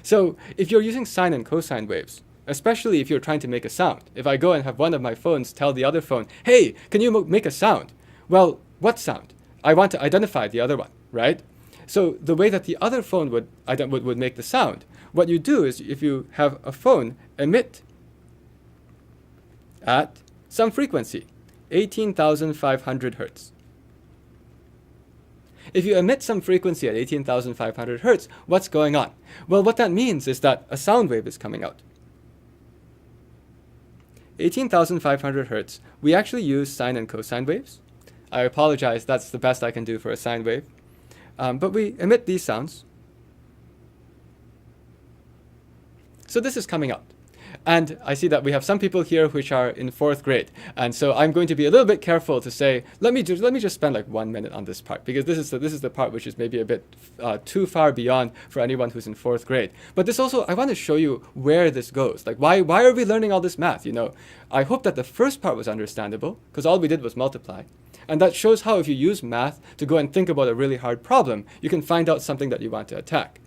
So if you're using sine and cosine waves, especially if you're trying to make a sound, if I go and have one of my phones tell the other phone, hey, can you make a sound? Well, what sound? I want to identify the other one, right? So the way that the other phone would make the sound, what you do is if you have a phone emit at some frequency, 18,500 hertz. If you emit some frequency at 18,500 hertz, what's going on? Well, what that means is that a sound wave is coming out. 18,500 hertz, we actually use sine and cosine waves. I apologize, that's the best I can do for a sine wave. But we emit these sounds. So this is coming out. And I see that we have some people here which are in 4th grade. And so I'm going to be a little bit careful to say, let me just spend like 1 minute on this part, because this is the part which is maybe a bit too far beyond for anyone who's in 4th grade. But this also, I want to show you where this goes. Like, why are we learning all this math? You know, I hope that the first part was understandable, because all we did was multiply. And that shows how if you use math to go and think about a really hard problem, you can find out something that you want to attack.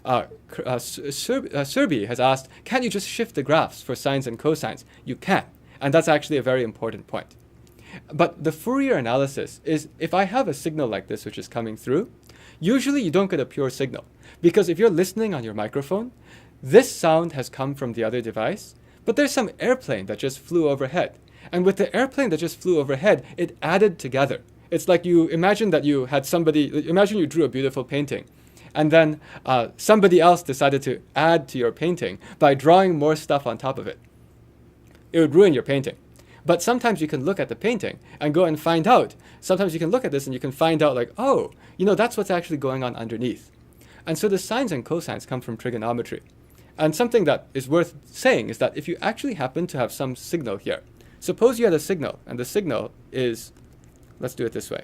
Serbi has asked, can you just shift the graphs for sines and cosines? You can. And that's actually a very important point. But the Fourier analysis is, if I have a signal like this which is coming through, usually you don't get a pure signal. Because if you're listening on your microphone, this sound has come from the other device, but there's some airplane that just flew overhead. And with the airplane that just flew overhead, it added together. It's like you imagine that you had imagine you drew a beautiful painting. And then somebody else decided to add to your painting by drawing more stuff on top of it. It would ruin your painting. But sometimes you can look at the painting and go and find out. Sometimes you can look at this and you can find out like, oh, you know, that's what's actually going on underneath. And so the sines and cosines come from trigonometry. And something that is worth saying is that if you actually happen to have some signal here, suppose you had a signal, and the signal is, let's do it this way.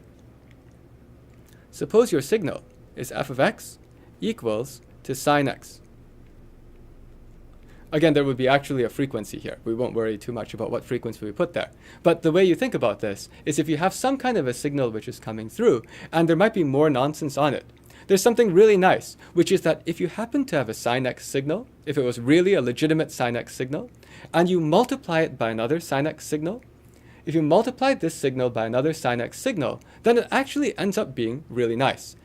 Suppose your signal is f of x equals to sine x. Again, there would be actually a frequency here. We won't worry too much about what frequency we put there. But the way you think about this is if you have some kind of a signal which is coming through, and there might be more nonsense on it, there's something really nice, which is that if you happen to have a sine x signal, if it was really a legitimate sine x signal, and you multiply it by another sine x signal, if you multiply this signal by another sine x signal, then it actually ends up being really nice.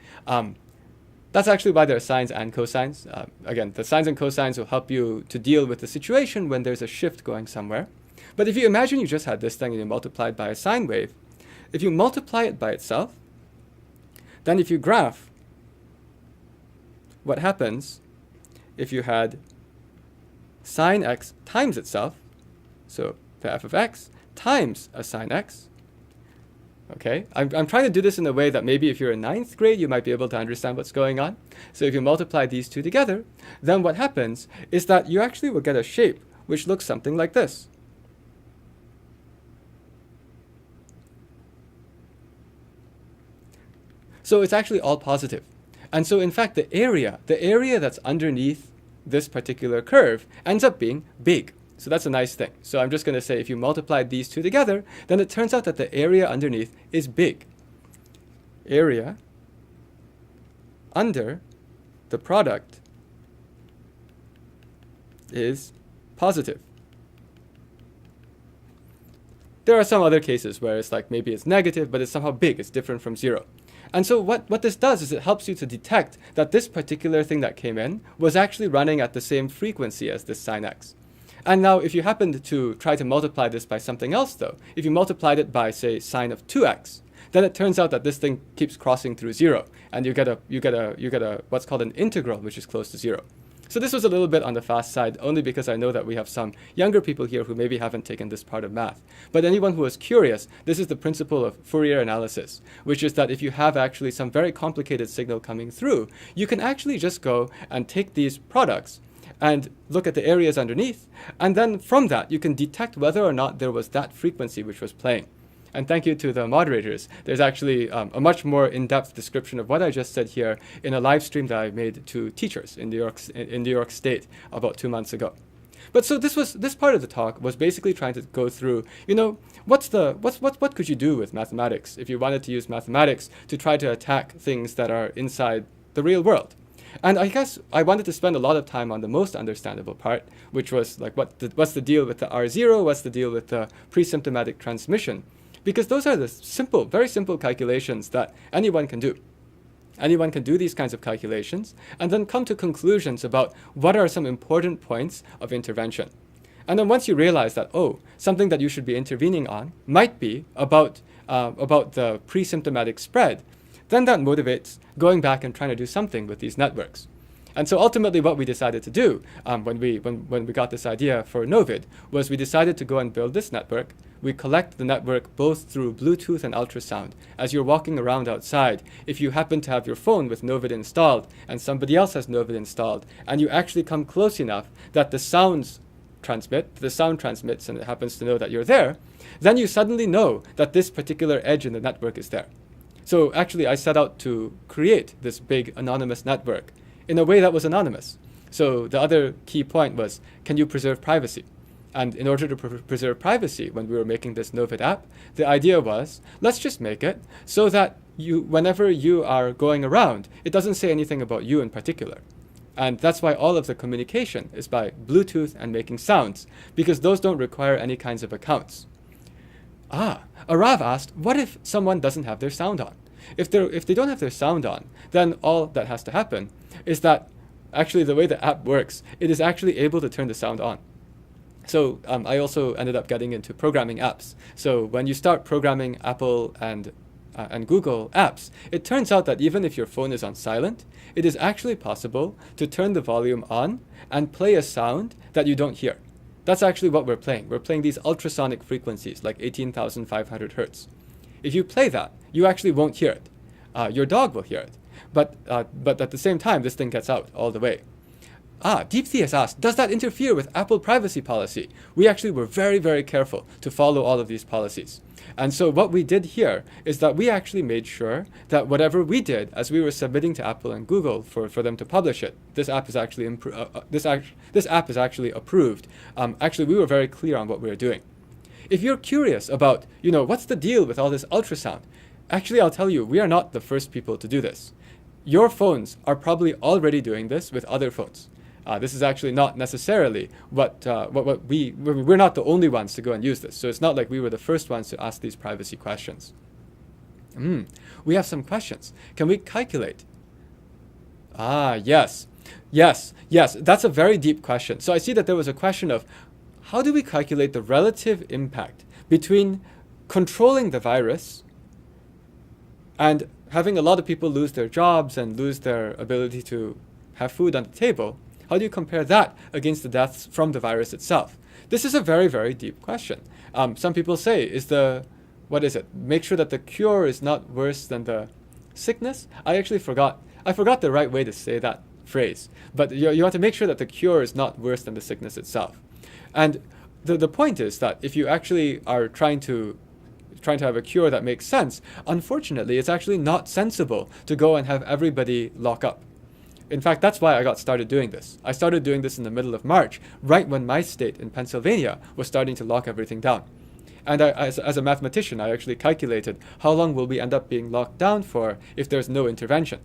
That's actually why there are sines and cosines. Again, the sines and cosines will help you to deal with the situation when there's a shift going somewhere. But if you imagine you just had this thing and you multiply it by a sine wave, if you multiply it by itself, then if you graph what happens if you had sine x times itself, so the f of x times a sine x. Okay, I'm trying to do this in a way that maybe if you're in 9th grade, you might be able to understand what's going on. So if you multiply these two together, then what happens is that you actually will get a shape which looks something like this. So it's actually all positive. And so in fact, the area that's underneath this particular curve ends up being big. So that's a nice thing. So I'm just going to say if you multiply these two together, then it turns out that the area underneath is big. Area under the product is positive. There are some other cases where it's like maybe it's negative, but it's somehow big. It's different from 0. And so what this does is it helps you to detect that this particular thing that came in was actually running at the same frequency as this sine x. And now if you happened to try to multiply this by something else though, if you multiplied it by say sine of 2x, then it turns out that this thing keeps crossing through 0, and you get a what's called an integral which is close to 0. So this was a little bit on the fast side, only because I know that we have some younger people here who maybe haven't taken this part of math. But anyone who is curious, this is the principle of Fourier analysis, which is that if you have actually some very complicated signal coming through, you can actually just go and take these products and look at the areas underneath, and then from that you can detect whether or not there was that frequency which was playing. And thank you to the moderators. There's actually a much more in-depth description of what I just said here in a live stream that I made to teachers in New York State about 2 months ago. But so this part of the talk was basically trying to go through, you know, what could you do with mathematics if you wanted to use mathematics to try to attack things that are inside the real world. And I guess I wanted to spend a lot of time on the most understandable part, which was like what's the deal with the R0, what's the deal with the pre-symptomatic transmission. because those are the simple, very simple calculations that anyone can do. Anyone can do these kinds of calculations and then come to conclusions about what are some important points of intervention. And then once you realize that, oh, something that you should be intervening on might be about the pre-symptomatic spread, then that motivates going back and trying to do something with these networks. And so ultimately what we decided to do when we got this idea for NOVID was we decided to go and build this network. We collect the network both through Bluetooth and ultrasound. As you're walking around outside, if you happen to have your phone with NOVID installed and somebody else has NOVID installed, and you actually come close enough that the sound transmits and it happens to know that you're there, then you suddenly know that this particular edge in the network is there. So actually I set out to create this big anonymous network in a way that was anonymous. So the other key point was, can you preserve privacy? And in order to preserve privacy, when we were making this NOVID app, the idea was, let's just make it so that whenever you are going around, it doesn't say anything about you in particular. And that's why all of the communication is by Bluetooth and making sounds, because those don't require any kinds of accounts. Arav asked, what if someone doesn't have their sound on? If they don't have their sound on, then all that has to happen is that actually the way the app works, it is actually able to turn the sound on. So I also ended up getting into programming apps. So when you start programming Apple and Google apps, it turns out that even if your phone is on silent, it is actually possible to turn the volume on and play a sound that you don't hear. That's actually what we're playing. We're playing these ultrasonic frequencies, like 18,500 Hertz. If you play that, you actually won't hear it. Your dog will hear it. But at the same time, this thing gets out all the way. Deepthi has asked, does that interfere with Apple privacy policy? We actually were very, very careful to follow all of these policies. And so what we did here is that we actually made sure that whatever we did as we were submitting to Apple and Google for them to publish it, this app is actually approved. Actually, we were very clear on what we were doing. If you're curious about, what's the deal with all this ultrasound? Actually, I'll tell you, we are not the first people to do this. Your phones are probably already doing this with other phones. This is actually not necessarily we're not the only ones to go and use this. So it's not like we were the first ones to ask these privacy questions. We have some questions. Can we calculate? Yes. That's a very deep question. So I see that there was a question of, how do we calculate the relative impact between controlling the virus and having a lot of people lose their jobs and lose their ability to have food on the table? How do you compare that against the deaths from the virus itself? This is a very, very deep question. Some people say, make sure that the cure is not worse than the sickness? I forgot the right way to say that phrase. But you want to make sure that the cure is not worse than the sickness itself. And the point is that if you actually are trying to have a cure that makes sense, unfortunately, it's actually not sensible to go and have everybody lock up. In fact, that's why I got started doing this. I started doing this in the middle of March, right when my state in Pennsylvania was starting to lock everything down. And as a mathematician, I actually calculated how long will we end up being locked down for if there's no intervention.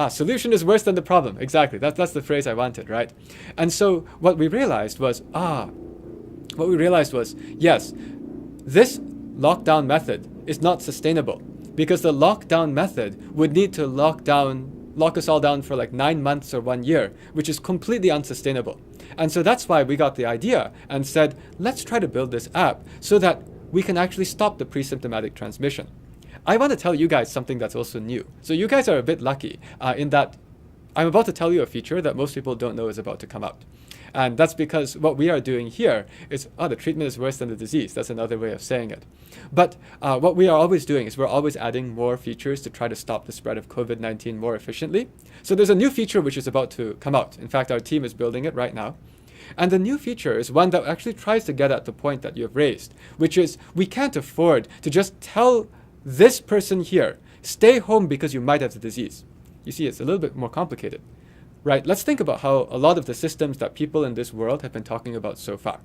Solution is worse than the problem. Exactly. That's the phrase I wanted, right? And so what we realized was, yes, this lockdown method is not sustainable, because the lockdown method would need to lock us all down for like 9 months or 1 year, which is completely unsustainable. And so that's why we got the idea and said, let's try to build this app so that we can actually stop the pre-symptomatic transmission. I want to tell you guys something that's also new. So you guys are a bit lucky in that I'm about to tell you a feature that most people don't know is about to come out. And that's because what we are doing here is, the treatment is worse than the disease. That's another way of saying it. But what we are always doing is we're always adding more features to try to stop the spread of COVID-19 more efficiently. So there's a new feature which is about to come out. In fact, our team is building it right now. And the new feature is one that actually tries to get at the point that you've raised, which is we can't afford to just tell this person here, stay home because you might have the disease. You see, it's a little bit more complicated. Right, let's think about how a lot of the systems that people in this world have been talking about so far.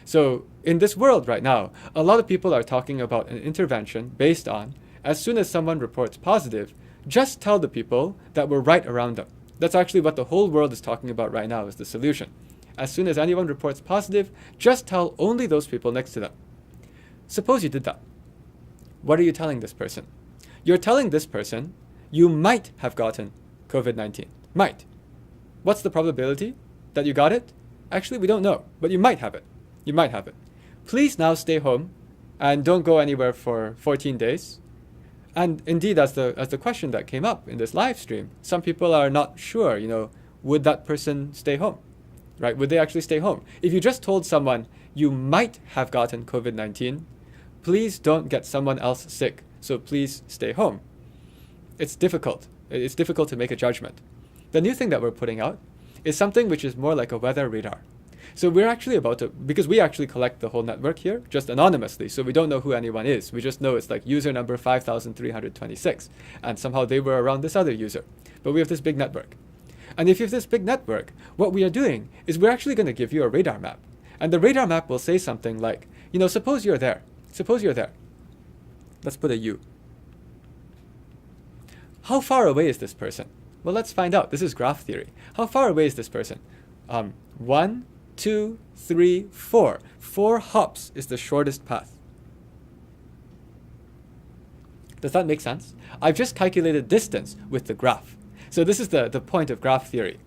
So in this world right now, a lot of people are talking about an intervention based on, as soon as someone reports positive, just tell the people that we're right around them. That's actually what the whole world is talking about right now is the solution. As soon as anyone reports positive, just tell only those people next to them. Suppose you did that. what are you telling this person? You're telling this person you might have gotten COVID-19. Might. What's the probability that you got it? Actually, we don't know, but you might have it. You might have it. Please now stay home and don't go anywhere for 14 days. And indeed, as the question that came up in this live stream, some people are not sure, would that person stay home, right? Would they actually stay home? If you just told someone you might have gotten COVID-19, please don't get someone else sick, so please stay home. It's difficult. It's difficult to make a judgment. The new thing that we're putting out is something which is more like a weather radar. So we're actually about to, because we actually collect the whole network here, just anonymously, so we don't know who anyone is. We just know it's like user number 5326, and somehow they were around this other user. But we have this big network. And if you have this big network, what we are doing is we're actually going to give you a radar map. And the radar map will say something like, suppose you're there. Suppose you're there. Let's put a U. How far away is this person? Well, let's find out. This is graph theory. How far away is this person? 1, 2, 3, 4. 4 hops is the shortest path. Does that make sense? I've just calculated distance with the graph. So this is the point of graph theory.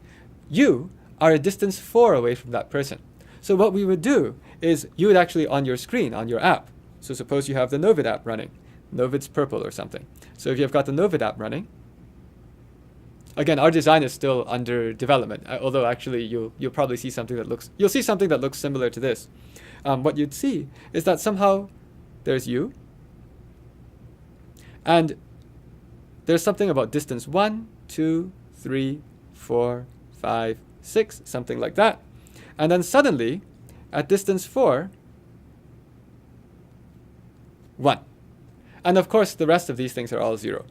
You are a distance 4 away from that person. So what we would do is you would actually, on your screen, on your app, so suppose you have the NOVID app running. NOVID's purple or something. So if you've got the NOVID app running, again, our design is still under development, although actually you'll probably see something that looks, similar to this. What you'd see is that somehow there's you, and there's something about distance 1, 2, 3, 4, 5, 6, something like that. And then suddenly, at distance 4, 1. And of course, the rest of these things are all 0.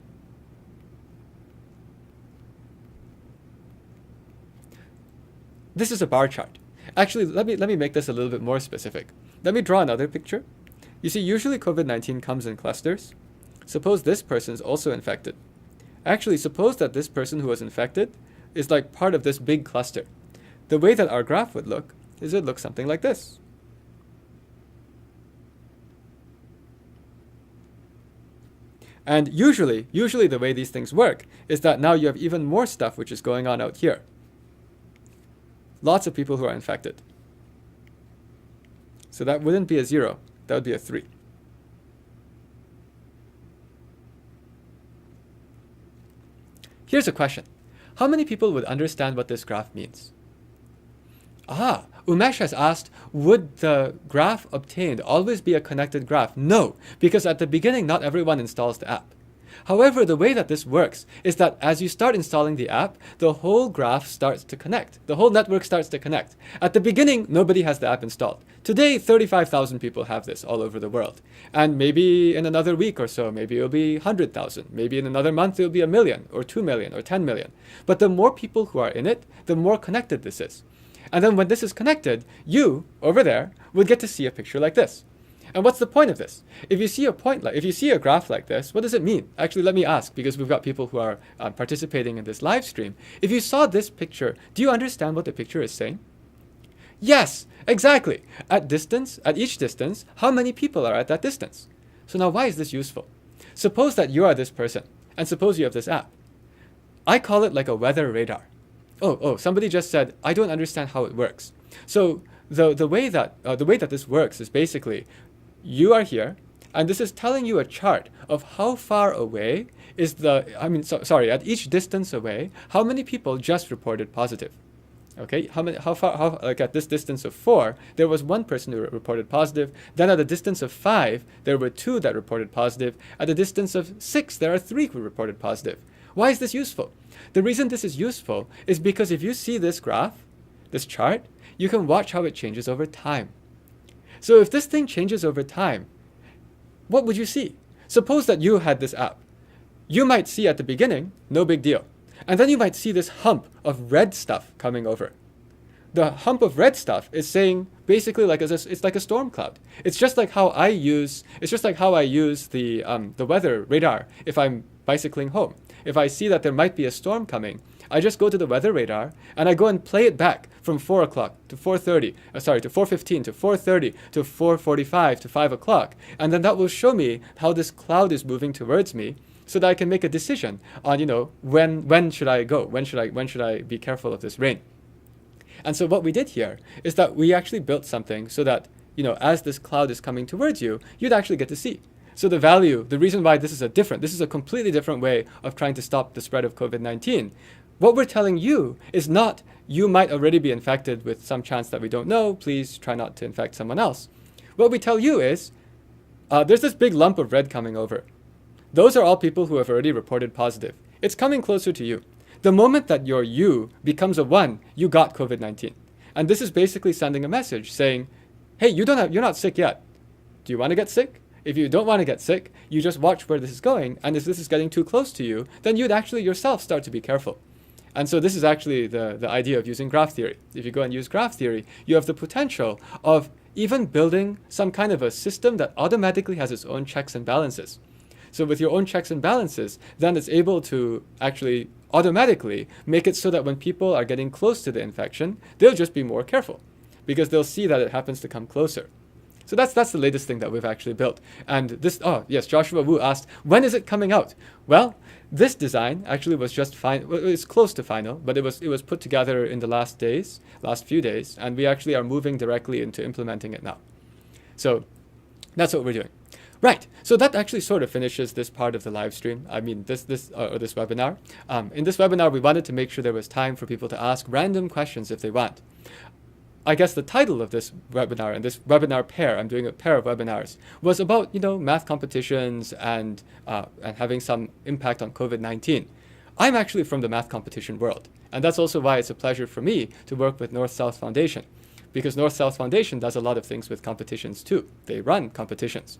This is a bar chart. Actually, let me make this a little bit more specific. Let me draw another picture. You see, usually COVID-19 comes in clusters. Suppose this person is also infected. Actually, suppose that this person who was infected is like part of this big cluster. The way that our graph would look is it would look something like this. And usually the way these things work is that now you have even more stuff which is going on out here. Lots of people who are infected. So that wouldn't be a 0, that would be a 3. Here's a question. How many people would understand what this graph means? Umesh has asked, would the graph obtained always be a connected graph? No, because at the beginning, not everyone installs the app. However, the way that this works is that as you start installing the app, the whole graph starts to connect. The whole network starts to connect. At the beginning, nobody has the app installed. Today, 35,000 people have this all over the world. And maybe in another week or so, maybe it'll be 100,000. Maybe in another month, it'll be 1 million or 2 million or 10 million. But the more people who are in it, the more connected this is. And then when this is connected, you, over there, would get to see a picture like this. And what's the point of this? If you see a graph like this, what does it mean? Actually, let me ask, because we've got people who are participating in this live stream. If you saw this picture, do you understand what the picture is saying? Yes, exactly. At each distance, how many people are at that distance? So now why is this useful? Suppose that you are this person, and suppose you have this app. I call it like a weather radar. Oh, somebody just said, I don't understand how it works. So the way that this works is basically, you are here, and this is telling you a chart of how far away is at each distance away, how many people just reported positive. Okay, like at this distance of 4, there was 1 person who reported positive. Then at a distance of 5, there were 2 that reported positive. At a distance of 6, there are 3 who reported positive. Why is this useful? The reason this is useful is because if you see this graph, this chart, you can watch how it changes over time. So if this thing changes over time, what would you see? Suppose that you had this app. You might see at the beginning, no big deal. And then you might see this hump of red stuff coming over. The hump of red stuff is saying basically it's like a storm cloud. It's just like how I use the weather radar if I'm bicycling home. If I see that there might be a storm coming, I just go to the weather radar and I go and play it back from 4 o'clock to 4:30, to 4:15 to 4:30 to 4:45 to 5 o'clock. And then that will show me how this cloud is moving towards me so that I can make a decision on, when should I go? When should I be careful of this rain? And so what we did here is that we actually built something so that, as this cloud is coming towards you, you'd actually get to see. So the reason why this is a completely different way of trying to stop the spread of COVID-19. What we're telling you is not, you might already be infected with some chance that we don't know, please try not to infect someone else. What we tell you is, there's this big lump of red coming over. Those are all people who have already reported positive. It's coming closer to you. The moment that your you becomes a 1, you got COVID-19. And this is basically sending a message saying, hey, you're not sick yet. Do you want to get sick? If you don't want to get sick, you just watch where this is going. And if this is getting too close to you, then you'd actually yourself start to be careful. And so this is actually the idea of using graph theory. If you go and use graph theory, you have the potential of even building some kind of a system that automatically has its own checks and balances. So with your own checks and balances, then it's able to actually automatically make it so that when people are getting close to the infection, they'll just be more careful because they'll see that it happens to come closer. So that's the latest thing that we've actually built. And this, yes, Joshua Wu asked, when is it coming out? Well, this design actually was just fine. Well, it's close to final, but it was put together in the last few days, and we actually are moving directly into implementing it now. So that's what we're doing. Right, so that actually sort of finishes this part of the live stream. I mean, this webinar. In this webinar, we wanted to make sure there was time for people to ask random questions if they want. I guess the title of this webinar and this webinar pair, I'm doing a pair of webinars, was about, math competitions and having some impact on COVID-19. I'm actually from the math competition world, and that's also why it's a pleasure for me to work with North-South Foundation, because North-South Foundation does a lot of things with competitions too. They run competitions.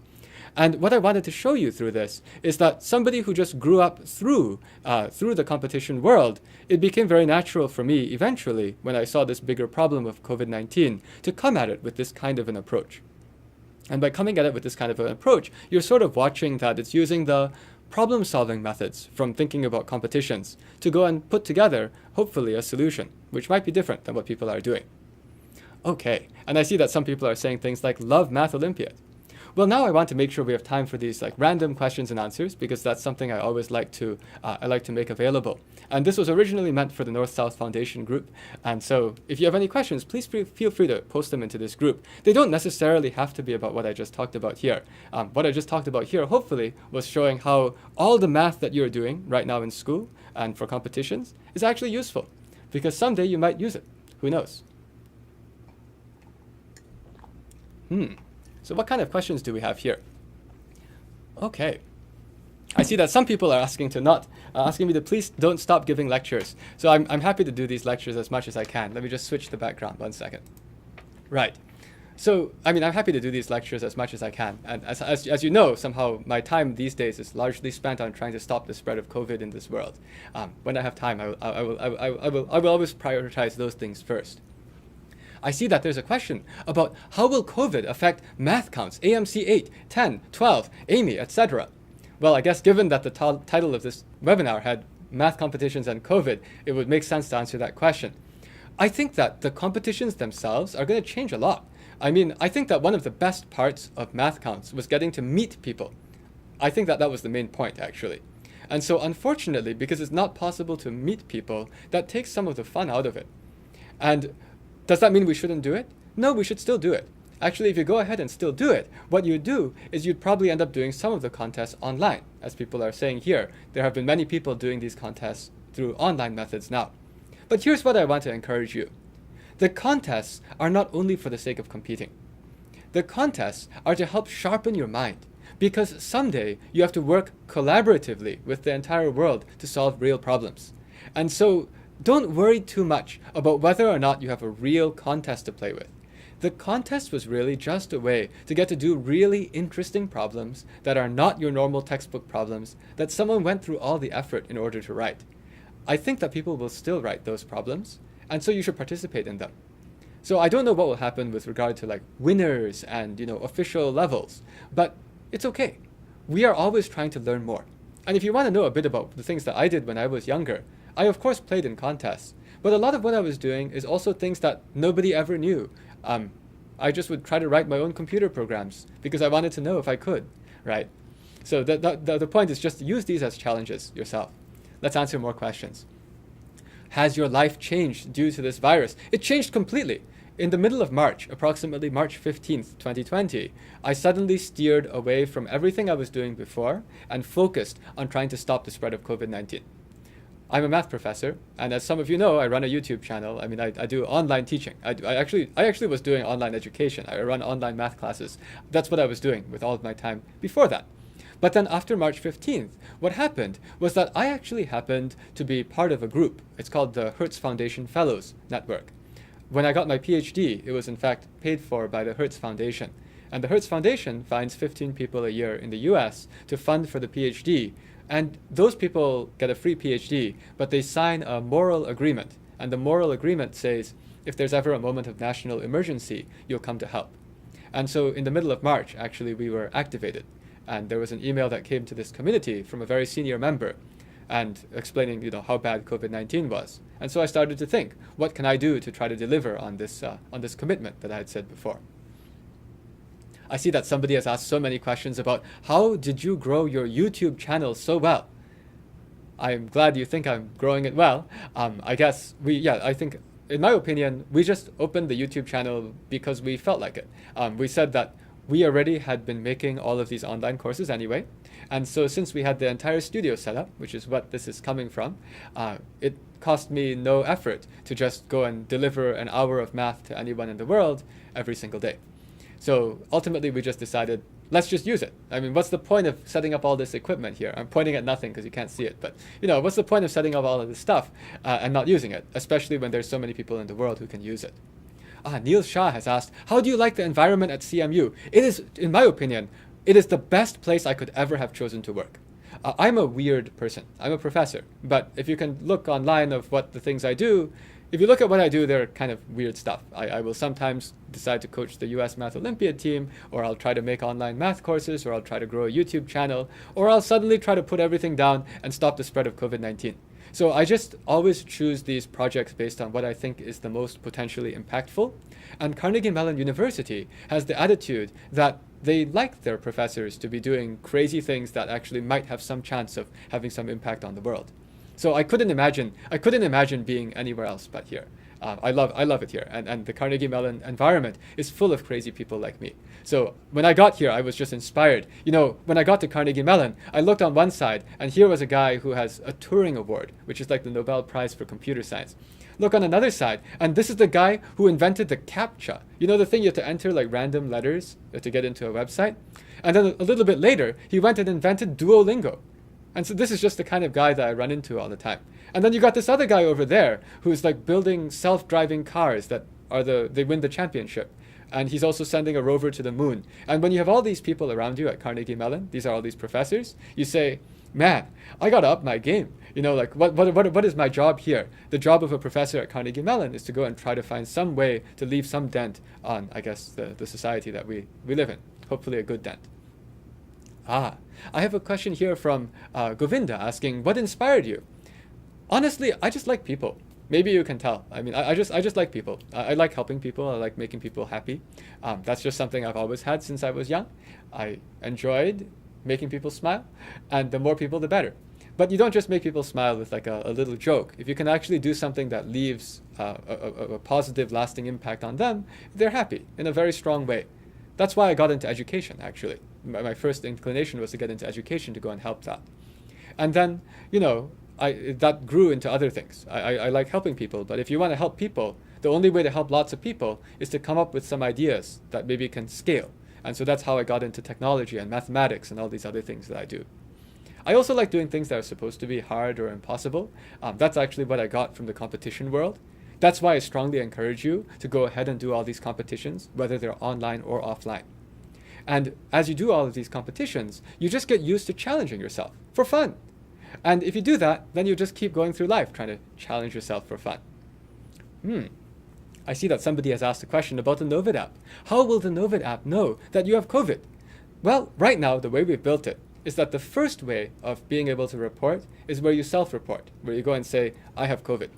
And what I wanted to show you through this is that somebody who just grew up through the competition world, it became very natural for me eventually, when I saw this bigger problem of COVID-19, to come at it with this kind of an approach. And by coming at it with this kind of an approach, you're sort of watching that it's using the problem-solving methods from thinking about competitions to go and put together, hopefully, a solution, which might be different than what people are doing. Okay, and I see that some people are saying things like, love Math Olympiad. Well, now I want to make sure we have time for these random questions and answers, because that's something I always like to make available. And this was originally meant for the North-South Foundation group. And so if you have any questions, please feel free to post them into this group. They don't necessarily have to be about what I just talked about here. What I just talked about here, hopefully, was showing how all the math that you're doing right now in school and for competitions is actually useful, because someday you might use it. Who knows? So what kind of questions do we have here? Okay. I see that some people are asking me to please don't stop giving lectures. So I'm happy to do these lectures as much as I can. Let me just switch the background 1 second. Right. So, I'm happy to do these lectures as much as I can. And as you know, somehow my time these days is largely spent on trying to stop the spread of COVID in this world. When I have time, I will always prioritize those things first. I see that there's a question about how will COVID affect math counts, AMC 8, 10, 12, AMY, etc. Well, I guess given that the title of this webinar had math competitions and COVID, it would make sense to answer that question. I think that the competitions themselves are going to change a lot. I think that one of the best parts of math counts was getting to meet people. I think that was the main point, actually. And so unfortunately, because it's not possible to meet people, that takes some of the fun out of it. And does that mean we shouldn't do it? No, we should still do it. Actually, if you go ahead and still do it, what you do is you'd probably end up doing some of the contests online. As people are saying here, there have been many people doing these contests through online methods now. But here's what I want to encourage you. The contests are not only for the sake of competing. The contests are to help sharpen your mind, because someday you have to work collaboratively with the entire world to solve real problems. And so don't worry too much about whether or not you have a real contest to play with. The contest was really just a way to get to do really interesting problems that are not your normal textbook problems that someone went through all the effort in order to write. I think that people will still write those problems, and so you should participate in them. So I don't know what will happen with regard to winners and official levels, but it's okay. We are always trying to learn more. And if you want to know a bit about the things that I did when I was younger, I of course played in contests. But a lot of what I was doing is also things that nobody ever knew. I just would try to write my own computer programs because I wanted to know if I could, right? So the point is just use these as challenges yourself. Let's answer more questions. Has your life changed due to this virus? It changed completely. In the middle of March, approximately March 15th, 2020, I suddenly steered away from everything I was doing before and focused on trying to stop the spread of COVID-19. I'm a math professor, and as some of you know, I run a YouTube channel. I mean, I do online teaching. I actually was doing online education. I run online math classes. That's what I was doing with all of my time before that. But then after March 15th, what happened was that I actually happened to be part of a group. It's called the Hertz Foundation Fellows Network. When I got my PhD, it was in fact paid for by the Hertz Foundation. And the Hertz Foundation finds 15 people a year in the US to fund for the PhD. And those people get a free PhD, but they sign a moral agreement. And the moral agreement says, if there's ever a moment of national emergency, you'll come to help. And so in the middle of March, actually, we were activated. And there was an email that came to this community from a very senior member and explaining, how bad COVID-19 was. And so I started to think, what can I do to try to deliver on this commitment that I had said before? I see that somebody has asked so many questions about how did you grow your YouTube channel so well? I'm glad you think I'm growing it well. I think, in my opinion, we just opened the YouTube channel because we felt like it. We said that we already had been making all of these online courses anyway. And so since we had the entire studio set up, which is what this is coming from, it cost me no effort to just go and deliver an hour of math to anyone in the world every single day. So ultimately, we just decided, let's just use it. I mean, what's the point of setting up all this equipment here? I'm pointing at nothing because you can't see it. But, what's the point of setting up all of this stuff and not using it, especially when there's so many people in the world who can use it? Neil Shah has asked, how do you like the environment at CMU? It is, in my opinion, it is the best place I could ever have chosen to work. I'm a weird person. I'm a professor. But if you can look online of what the things I do, if you look at what I do, they're kind of weird stuff. I will sometimes decide to coach the US Math Olympiad team, or I'll try to make online math courses, or I'll try to grow a YouTube channel, or I'll suddenly try to put everything down and stop the spread of COVID-19. So I just always choose these projects based on what I think is the most potentially impactful. And Carnegie Mellon University has the attitude that they like their professors to be doing crazy things that actually might have some chance of having some impact on the world. So I couldn't imagine being anywhere else but here. I love it here. And the Carnegie Mellon environment is full of crazy people like me. So when I got here, I was just inspired. When I got to Carnegie Mellon, I looked on one side, and here was a guy who has a Turing Award, which is like the Nobel Prize for computer science. Look on another side, and this is the guy who invented the CAPTCHA. The thing you have to enter like random letters to get into a website? And then a little bit later, he went and invented Duolingo. And so this is just the kind of guy that I run into all the time. And then you got this other guy over there who's like building self-driving cars that are they win the championship. And he's also sending a rover to the moon. And when you have all these people around you at Carnegie Mellon, these are all these professors, you say, man, I gotta up my game. What is my job here? The job of a professor at Carnegie Mellon is to go and try to find some way to leave some dent on, I guess, the society that we live in. Hopefully a good dent. I have a question here from Govinda asking, what inspired you? Honestly, I just like people. Maybe you can tell. I mean, I just like people. I like helping people. I like making people happy. That's just something I've always had since I was young. I enjoyed making people smile, and the more people, the better. But you don't just make people smile with like a little joke. If you can actually do something that leaves a positive, lasting impact on them, they're happy in a very strong way. That's why I got into education, actually. My first inclination was to get into education to go and help that. And then, that grew into other things. I like helping people, but if you want to help people, the only way to help lots of people is to come up with some ideas that maybe can scale. And so that's how I got into technology and mathematics and all these other things that I do. I also like doing things that are supposed to be hard or impossible. That's actually what I got from the competition world. That's why I strongly encourage you to go ahead and do all these competitions, whether they're online or offline. And as you do all of these competitions, you just get used to challenging yourself for fun. And if you do that, then you just keep going through life trying to challenge yourself for fun. I see that somebody has asked a question about the NOVID app. How will the NOVID app know that you have COVID? Well, right now, the way we've built it is that the first way of being able to report is where you self-report, where you go and say, I have COVID.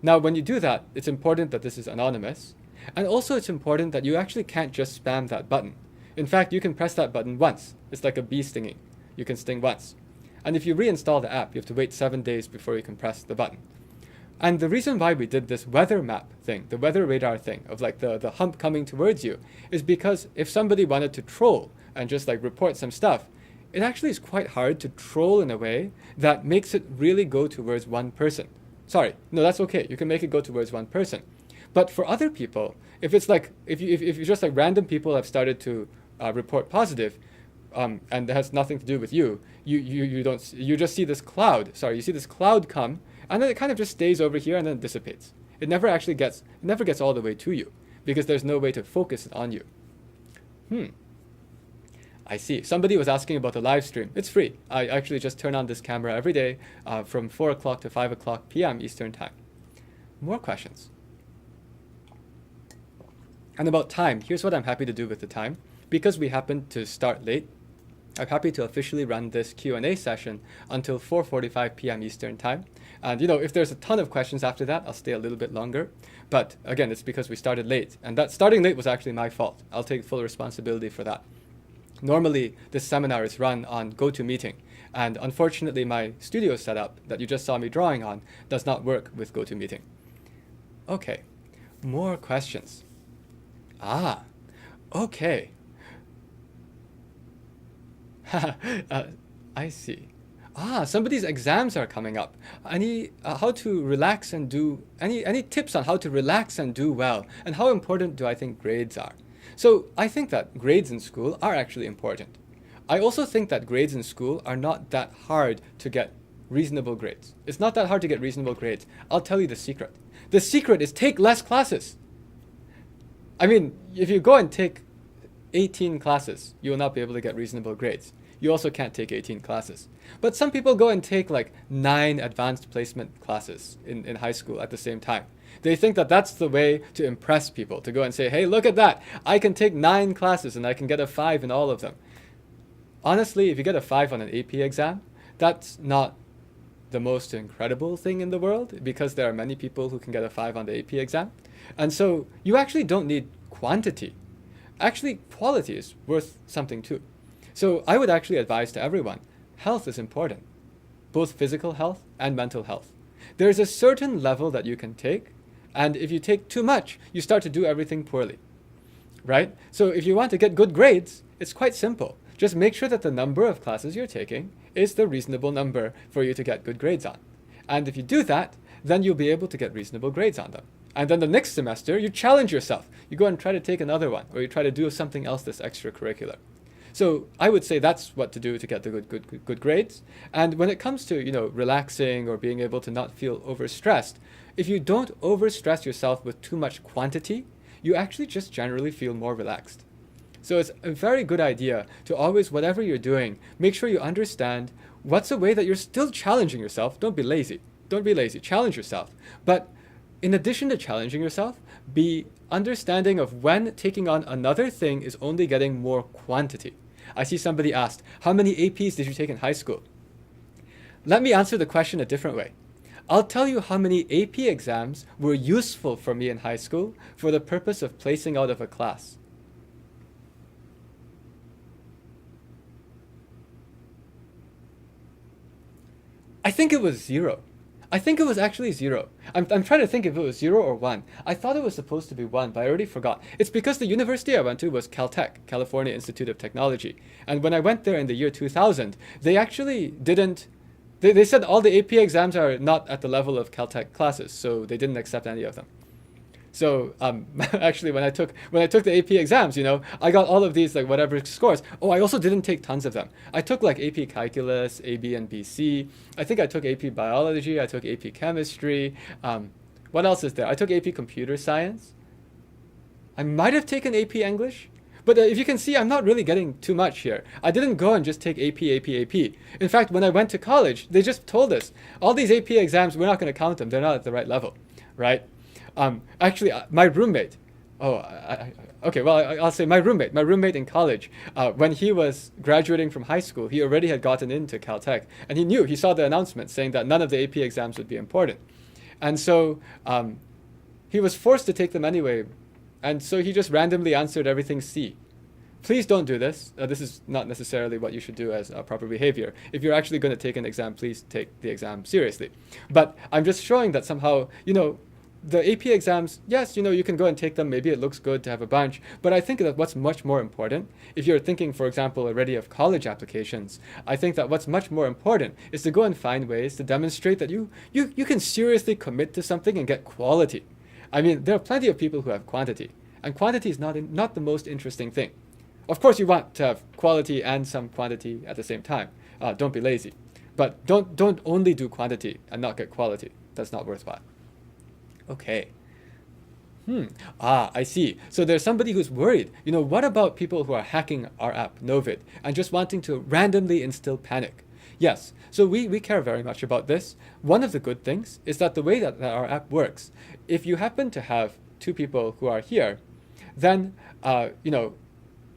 Now, when you do that, it's important that this is anonymous. And also it's important that you actually can't just spam that button. In fact, you can press that button once. It's like a bee stinging. You can sting once. And if you reinstall the app, you have to wait 7 days before you can press the button. And the reason why we did this weather map thing, the weather radar thing of like the hump coming towards you, is because if somebody wanted to troll and just like report some stuff, it actually is quite hard to troll in a way that makes it really go towards one person. Sorry, no, that's okay. You can make it go towards one person. But for other people, if it's like, if you just like random people have started to report positive, and it has nothing to do with you, you just see this cloud. Sorry, you see this cloud come, and then it kind of just stays over here and then it dissipates. It never gets all the way to you because there's no way to focus it on you. I see. Somebody was asking about the live stream. It's free. I actually just turn on this camera every day from 4 o'clock to 5 o'clock p.m. Eastern Time. More questions? And about time, here's what I'm happy to do with the time. Because we happened to start late, I'm happy to officially run this Q&A session until 4:45 p.m. Eastern Time. And if there's a ton of questions after that, I'll stay a little bit longer. But again, it's because we started late. And that starting late was actually my fault. I'll take full responsibility for that. Normally, this seminar is run on GoToMeeting. And unfortunately, my studio setup that you just saw me drawing on does not work with GoToMeeting. Okay, more questions. Okay. I see. Somebody's exams are coming up. How to relax and do, any tips on how to relax and do well? And how important do I think grades are? So I think that grades in school are actually important. I also think that grades in school are not that hard to get reasonable grades. It's not that hard to get reasonable grades. I'll tell you the secret. The secret is take less classes. I mean, if you go and take 18 classes, you will not be able to get reasonable grades. You also can't take 18 classes. But some people go and take like 9 advanced placement classes in high school at the same time. They think that that's the way to impress people, to go and say, hey, look at that. I can take 9 classes and I can get a 5 in all of them. Honestly, if you get a 5 on an AP exam, that's not the most incredible thing in the world because there are many people who can get a 5 on the AP exam. And so you actually don't need quantity. Actually, quality is worth something too. So I would actually advise to everyone, health is important, both physical health and mental health. There's a certain level that you can take, and if you take too much, you start to do everything poorly, right? So if you want to get good grades, it's quite simple. Just make sure that the number of classes you're taking is the reasonable number for you to get good grades on. And if you do that, then you'll be able to get reasonable grades on them. And then the next semester, you challenge yourself. You go and try to take another one, or you try to do something else that's extracurricular. So I would say that's what to do to get the good grades. And when it comes to, relaxing or being able to not feel overstressed, if you don't overstress yourself with too much quantity, you actually just generally feel more relaxed. So it's a very good idea to always, whatever you're doing, make sure you understand what's a way that you're still challenging yourself. Don't be lazy. Don't be lazy. Challenge yourself. But in addition to challenging yourself, be understanding of when taking on another thing is only getting more quantity. I see somebody asked, how many APs did you take in high school? Let me answer the question a different way. I'll tell you how many AP exams were useful for me in high school for the purpose of placing out of a class. I think it was 0. I think it was actually 0. I'm trying to think if it was 0 or 1. I thought it was supposed to be 1, but I already forgot. It's because the university I went to was Caltech, California Institute of Technology. And when I went there in the year 2000, they actually didn't... They said all the AP exams are not at the level of Caltech classes, so they didn't accept any of them. So actually, when I took the AP exams, I got all of these, like whatever scores. Oh, I also didn't take tons of them. I took like AP Calculus, AB and BC. I think I took AP Biology. I took AP Chemistry. What else is there? I took AP Computer Science. I might have taken AP English. But if you can see, I'm not really getting too much here. I didn't go and just take AP. In fact, when I went to college, they just told us, all these AP exams, we're not going to count them. They're not at the right level, right? Actually, my roommate, Okay, well, I'll say my roommate in college, when he was graduating from high school, he already had gotten into Caltech, and he saw the announcement saying that none of the AP exams would be important. And so he was forced to take them anyway, and so he just randomly answered everything C. Please don't do this. This is not necessarily what you should do as proper behavior. If you're actually going to take an exam, please take the exam seriously. But I'm just showing that somehow, the AP exams, yes, you can go and take them. Maybe it looks good to have a bunch. But I think that what's much more important, if you're thinking, for example, already of college applications, I think that what's much more important is to go and find ways to demonstrate that you can seriously commit to something and get quality. I mean, there are plenty of people who have quantity. And quantity is not the most interesting thing. Of course, you want to have quality and some quantity at the same time. Don't be lazy. But don't only do quantity and not get quality. That's not worthwhile. Okay. I see. So there's somebody who's worried. What about people who are hacking our app, NOVID, and just wanting to randomly instill panic? Yes. So we care very much about this. One of the good things is that the way that our app works, if you happen to have two people who are here, then,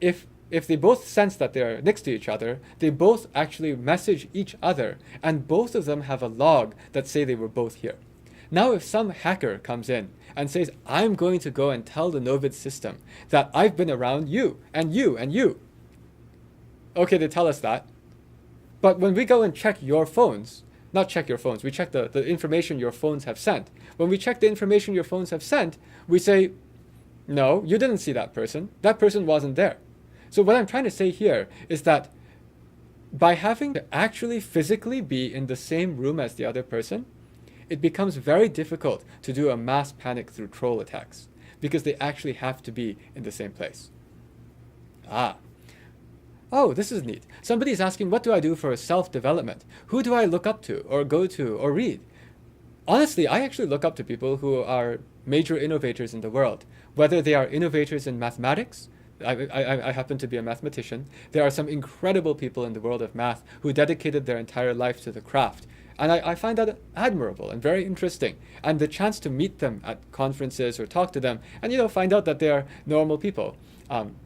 if they both sense that they're next to each other, they both actually message each other, and both of them have a log that say they were both here. Now, if some hacker comes in and says, I'm going to go and tell the NOVID system that I've been around you, and you, and you. Okay, they tell us that. But when we go and check your phones, not check your phones, we check the information your phones have sent. When we check the information your phones have sent, we say, no, you didn't see that person. That person wasn't there. So what I'm trying to say here is that by having to actually physically be in the same room as the other person, it becomes very difficult to do a mass panic through troll attacks because they actually have to be in the same place. Oh, this is neat. Somebody's asking, what do I do for self-development? Who do I look up to or go to or read? Honestly, I actually look up to people who are major innovators in the world, whether they are innovators in mathematics. I happen to be a mathematician. There are some incredible people in the world of math who dedicated their entire life to the craft. And I find that admirable and very interesting. And the chance to meet them at conferences or talk to them and, find out that they are normal people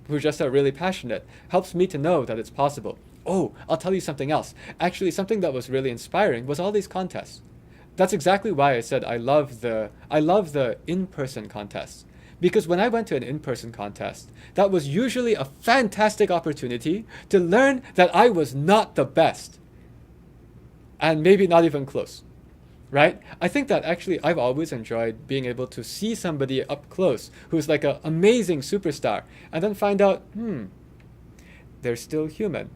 who just are really passionate helps me to know that it's possible. Oh, I'll tell you something else. Actually, something that was really inspiring was all these contests. That's exactly why I said I love the in-person contests. Because when I went to an in-person contest, that was usually a fantastic opportunity to learn that I was not the best. And maybe not even close, right? I think that actually I've always enjoyed being able to see somebody up close who's like an amazing superstar and then find out, they're still human.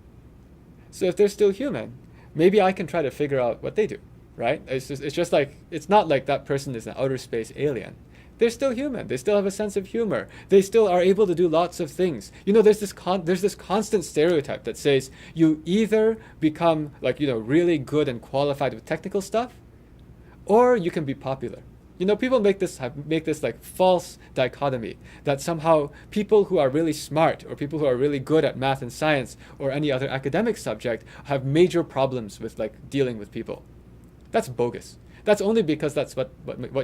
So if they're still human, maybe I can try to figure out what they do, right? It's just like, it's not like that person is an outer space alien. They're still human. They still have a sense of humor. They still are able to do lots of things. There's this constant stereotype that says you either become really good and qualified with technical stuff, or you can be popular. People make this like false dichotomy that somehow people who are really smart or people who are really good at math and science or any other academic subject have major problems with dealing with people. That's bogus. That's only because that's what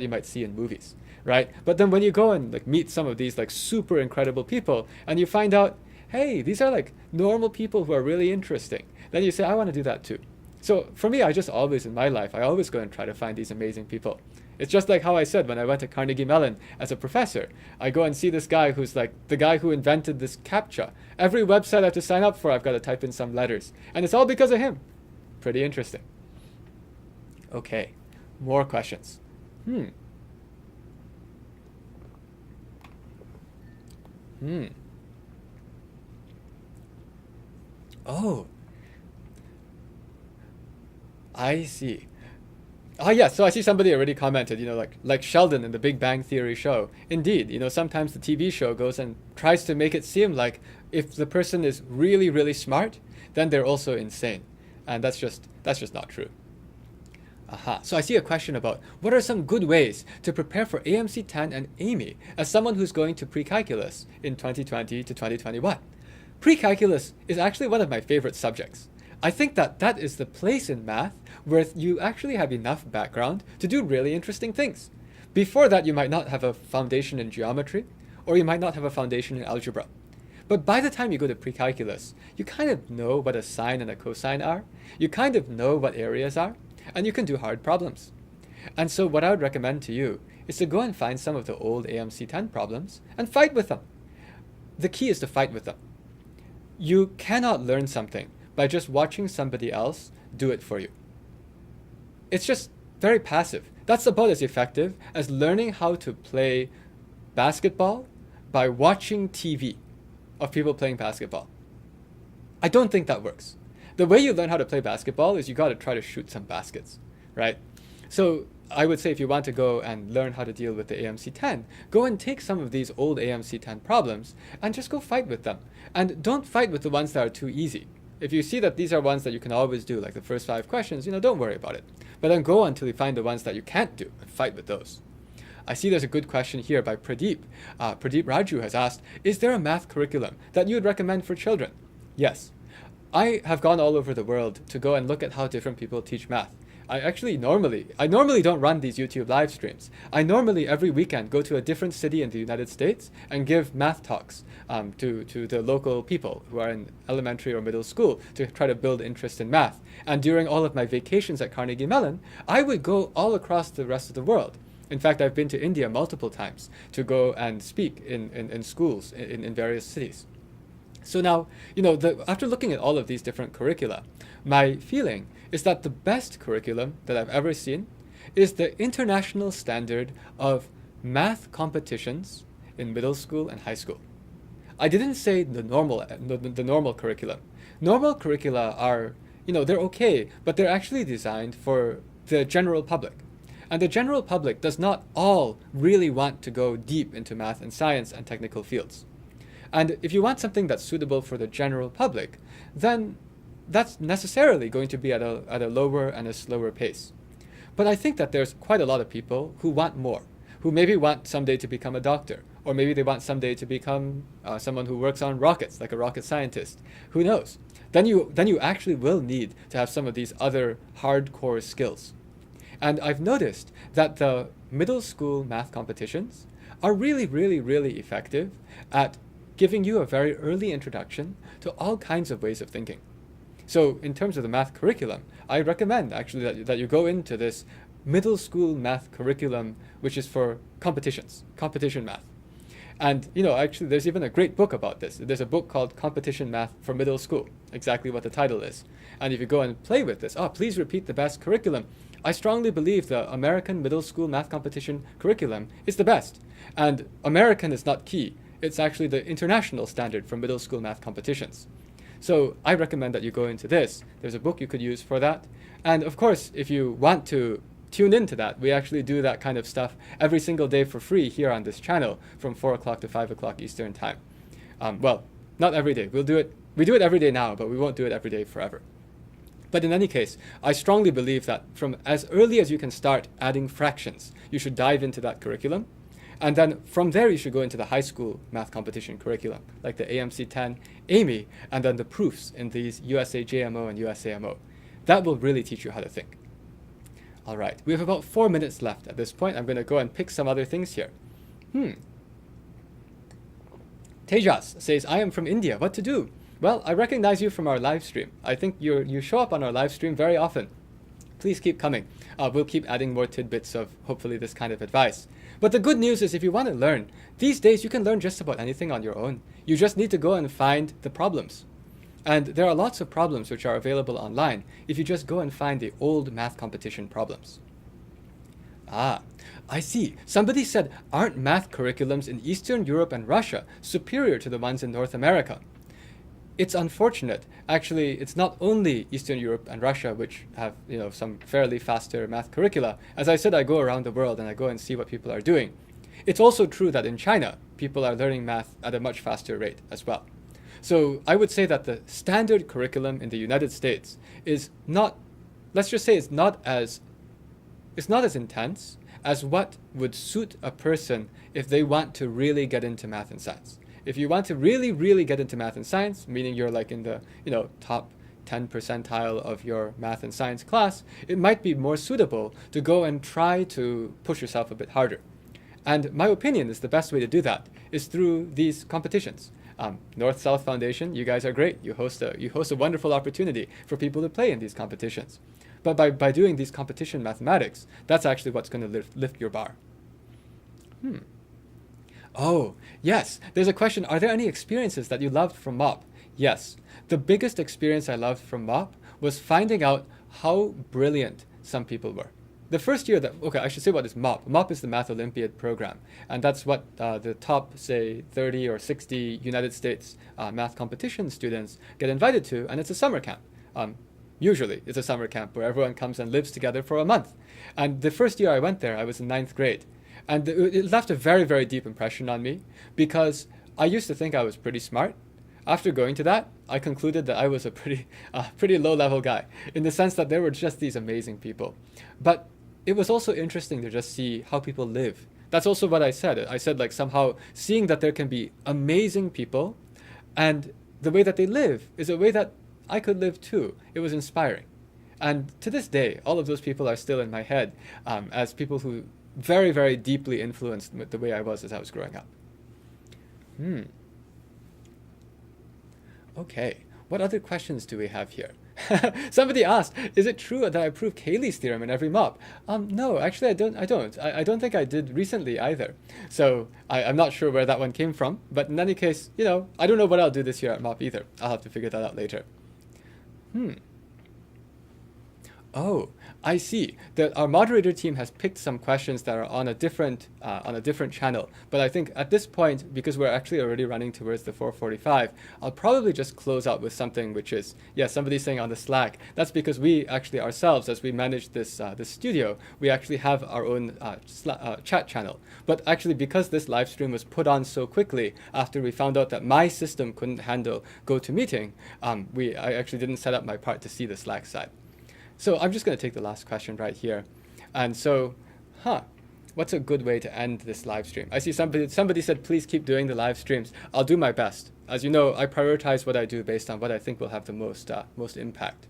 you might see in movies, right? But then when you go and meet some of these super incredible people and you find out, hey, these are normal people who are really interesting, then you say, I want to do that too. So for me, I just always in my life, I always go and try to find these amazing people. It's just like how I said when I went to Carnegie Mellon as a professor, I go and see this guy who's the guy who invented this CAPTCHA. Every website I have to sign up for, I've got to type in some letters. And it's all because of him. Pretty interesting. Okay. More questions. Oh, I see. Yeah, so I see somebody already commented, like Sheldon in the Big Bang Theory show. Indeed, sometimes the TV show goes and tries to make it seem like if the person is really, really smart, then they're also insane. And that's just not true. So I see a question about what are some good ways to prepare for AMC 10 and AMY as someone who's going to pre-calculus in 2020 to 2021. Pre-calculus is actually one of my favorite subjects. I think that is the place in math where you actually have enough background to do really interesting things. Before that, you might not have a foundation in geometry, or you might not have a foundation in algebra. But by the time you go to pre-calculus, you kind of know what a sine and a cosine are, you kind of know what areas are, and you can do hard problems. And so what I would recommend to you is to go and find some of the old AMC 10 problems and fight with them. The key is to fight with them. You cannot learn something by just watching somebody else do it for you. It's just very passive. That's about as effective as learning how to play basketball by watching TV of people playing basketball. I don't think that works. The way you learn how to play basketball is you got to try to shoot some baskets, right? So I would say if you want to go and learn how to deal with the AMC 10, go and take some of these old AMC 10 problems and just go fight with them. And don't fight with the ones that are too easy. If you see that these are ones that you can always do, like the first 5 questions, don't worry about it. But then go until you find the ones that you can't do and fight with those. I see there's a good question here by Pradeep. Pradeep Raju has asked, is there a math curriculum that you would recommend for children? Yes. I have gone all over the world to go and look at how different people teach math. I normally don't run these YouTube live streams. I normally every weekend go to a different city in the United States and give math talks to the local people who are in elementary or middle school to try to build interest in math. And during all of my vacations at Carnegie Mellon, I would go all across the rest of the world. In fact, I've been to India multiple times to go and speak in schools in various cities. So now, after looking at all of these different curricula, my feeling is that the best curriculum that I've ever seen is the international standard of math competitions in middle school and high school. I didn't say the normal curriculum. Normal curricula are, they're okay, but they're actually designed for the general public. And the general public does not all really want to go deep into math and science and technical fields. And if you want something that's suitable for the general public, then that's necessarily going to be at a lower and a slower pace. But I think that there's quite a lot of people who want more, who maybe want someday to become a doctor, or maybe they want someday to become someone who works on rockets, like a rocket scientist. Who knows? Then you actually will need to have some of these other hardcore skills. And I've noticed that the middle school math competitions are really, really, really effective at giving you a very early introduction to all kinds of ways of thinking. So in terms of the math curriculum, I recommend actually that you go into this middle school math curriculum, which is for competition math. And actually there's even a great book about this. There's a book called Competition Math for Middle School, exactly what the title is. And if you go and play with this, please repeat the best curriculum. I strongly believe the American middle school math competition curriculum is the best. And American is not key. It's actually the international standard for middle school math competitions. So I recommend that you go into this. There's a book you could use for that. And of course, if you want to tune into that, we actually do that kind of stuff every single day for free here on this channel from 4 o'clock to 5 o'clock Eastern time. Well, not every day. We do it every day now, but we won't do it every day forever. But in any case, I strongly believe that from as early as you can start adding fractions, you should dive into that curriculum. And then from there, you should go into the high school math competition curriculum, like the AMC 10, AMY, and then the proofs in these USA JMO and USAMO. That will really teach you how to think. All right, we have about 4 minutes left at this point. I'm going to go and pick some other things here. Tejas says, I am from India. What to do? Well, I recognize you from our live stream. I think you show up on our live stream very often. Please keep coming. We'll keep adding more tidbits of hopefully this kind of advice. But the good news is if you want to learn, these days you can learn just about anything on your own. You just need to go and find the problems. And there are lots of problems which are available online if you just go and find the old math competition problems. I see. Somebody said, aren't math curriculums in Eastern Europe and Russia superior to the ones in North America? It's unfortunate. Actually, it's not only Eastern Europe and Russia which have some fairly faster math curricula. As I said, I go around the world and I go and see what people are doing. It's also true that in China, people are learning math at a much faster rate as well. So I would say that the standard curriculum in the United States is not, let's just say it's not as intense as what would suit a person if they want to really get into math and science. If you want to really, really get into math and science, meaning you're like in the top 10 percentile of your math and science class, it might be more suitable to go and try to push yourself a bit harder. And my opinion is the best way to do that is through these competitions. North-South Foundation, you guys are great. You host a wonderful opportunity for people to play in these competitions. But by doing these competition mathematics, that's actually what's going to lift your bar. Oh, yes. There's a question. Are there any experiences that you loved from MOP? Yes. The biggest experience I loved from MOP was finding out how brilliant some people were. The first year I should say what is MOP. MOP is the Math Olympiad program. And that's what the top, say, 30 or 60 United States math competition students get invited to. And it's a summer camp. Usually, it's a summer camp where everyone comes and lives together for a month. And the first year I went there, I was in 9th grade. And it left a very, very deep impression on me because I used to think I was pretty smart. After going to that, I concluded that I was a pretty low-level guy in the sense that there were just these amazing people. But it was also interesting to just see how people live. That's also what I said. I said like somehow seeing that there can be amazing people and the way that they live is a way that I could live too. It was inspiring. And to this day, all of those people are still in my head as people who very, very deeply influenced the way I was as I was growing up. Okay, what other questions do we have here? Somebody asked, is it true that I prove Cayley's theorem in every MOP? No, actually I don't. I don't think I did recently either. So I'm not sure where that one came from. But in any case, I don't know what I'll do this year at MOP either. I'll have to figure that out later. Oh, I see that our moderator team has picked some questions that are on a different channel. But I think at this point, because we're actually already running towards the 4:45, I'll probably just close out with something which is, somebody's saying on the Slack. That's because we actually ourselves, as we manage this studio, we actually have our own chat channel. But actually, because this live stream was put on so quickly after we found out that my system couldn't handle GoToMeeting, I actually didn't set up my part to see the Slack side. So I'm just going to take the last question right here. And so, what's a good way to end this live stream? I see somebody said, please keep doing the live streams. I'll do my best. As you know, I prioritize what I do based on what I think will have the most impact.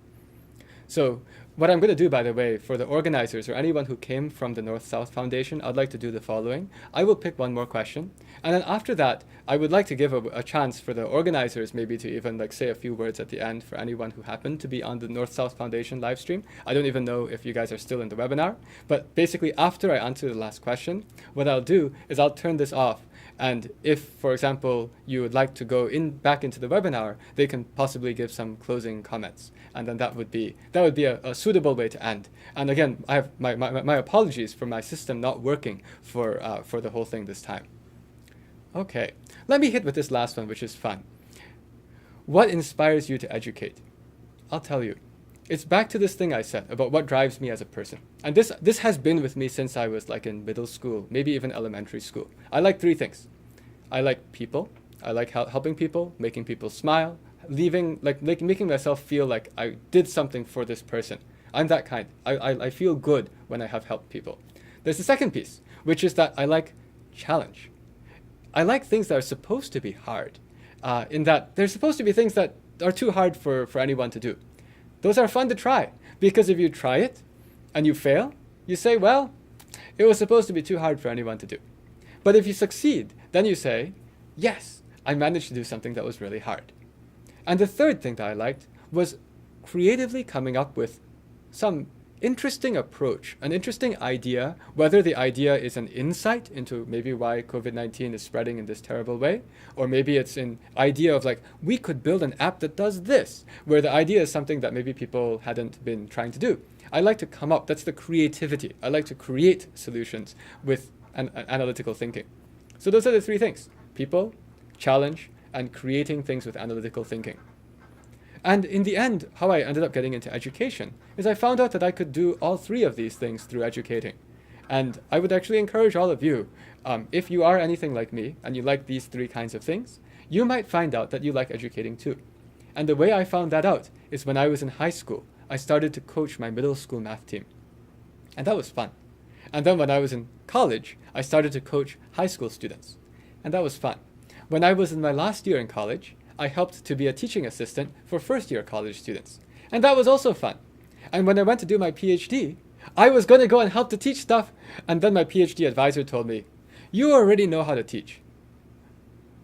So what I'm going to do, by the way, for the organizers or anyone who came from the North-South Foundation, I'd like to do the following. I will pick one more question. And then after that, I would like to give a chance for the organizers maybe to even say a few words at the end for anyone who happened to be on the North-South Foundation live stream. I don't even know if you guys are still in the webinar. But basically, after I answer the last question, what I'll do is I'll turn this off. And if, for example, you would like to go back into the webinar, they can possibly give some closing comments. And then that would be a suitable way to end. And again, I have my apologies for my system not working for the whole thing this time. Okay, let me hit with this last one, which is fun. What inspires you to educate? I'll tell you. It's back to this thing I said about what drives me as a person. And this has been with me since I was in middle school, maybe even elementary school. I like 3 things. I like people. I like helping people, making people smile, making myself feel like I did something for this person. I'm that kind. I feel good when I have helped people. There's the second piece, which is that I like challenge. I like things that are supposed to be hard, in that they're supposed to be things that are too hard for anyone to do. Those are fun to try, because if you try it and you fail, you say, well, it was supposed to be too hard for anyone to do. But if you succeed, then you say, yes, I managed to do something that was really hard. And the third thing that I liked was creatively coming up with some interesting approach, an interesting idea, whether the idea is an insight into maybe why COVID-19 is spreading in this terrible way, or maybe it's an idea of we could build an app that does this, where the idea is something that maybe people hadn't been trying to do. I like to come up, that's the creativity. I like to create solutions with an analytical thinking. So those are the 3 things: people, challenge, and creating things with analytical thinking. And in the end, how I ended up getting into education is I found out that I could do all 3 of these things through educating. And I would actually encourage all of you, if you are anything like me and you like these 3 kinds of things, you might find out that you like educating too. And the way I found that out is when I was in high school, I started to coach my middle school math team. And that was fun. And then when I was in college, I started to coach high school students. And that was fun. When I was in my last year in college, I helped to be a teaching assistant for first-year college students. And that was also fun. And when I went to do my PhD, I was going to go and help to teach stuff. And then my PhD advisor told me, You already know how to teach.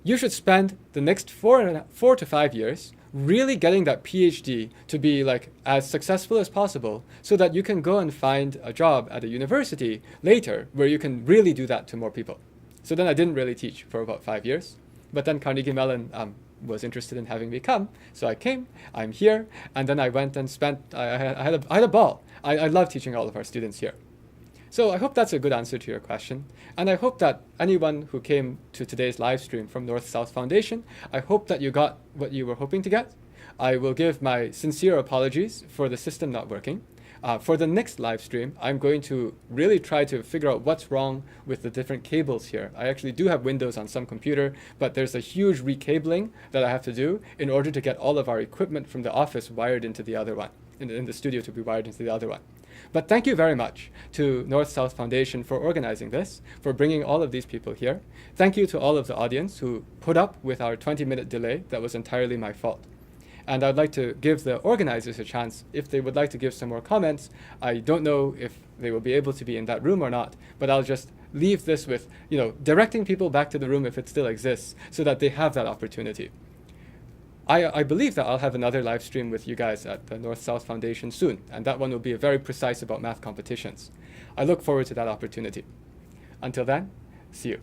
You should spend the next 4 to 5 years really getting that PhD to be like as successful as possible so that you can go and find a job at a university later where you can really do that to more people. So then I didn't really teach for about 5 years. But then Carnegie Mellon was interested in having me come. So I came, I'm here, and then I went and spent, I had a ball. I love teaching all of our students here. So I hope that's a good answer to your question. And I hope that anyone who came to today's live stream from North-South Foundation, I hope that you got what you were hoping to get. I will give my sincere apologies for the system not working. For the next live stream, I'm going to really try to figure out what's wrong with the different cables here. I actually do have Windows on some computer, but there's a huge recabling that I have to do in order to get all of our equipment from the office wired into the other one, in the studio to be wired into the other one. But thank you very much to North-South Foundation for organizing this, for bringing all of these people here. Thank you to all of the audience who put up with our 20-minute delay that was entirely my fault. And I'd like to give the organizers a chance if they would like to give some more comments. I don't know if they will be able to be in that room or not, but I'll just leave this with, directing people back to the room if it still exists so that they have that opportunity. I believe that I'll have another live stream with you guys at the North-South Foundation soon, and that one will be very precise about math competitions. I look forward to that opportunity. Until then, see you.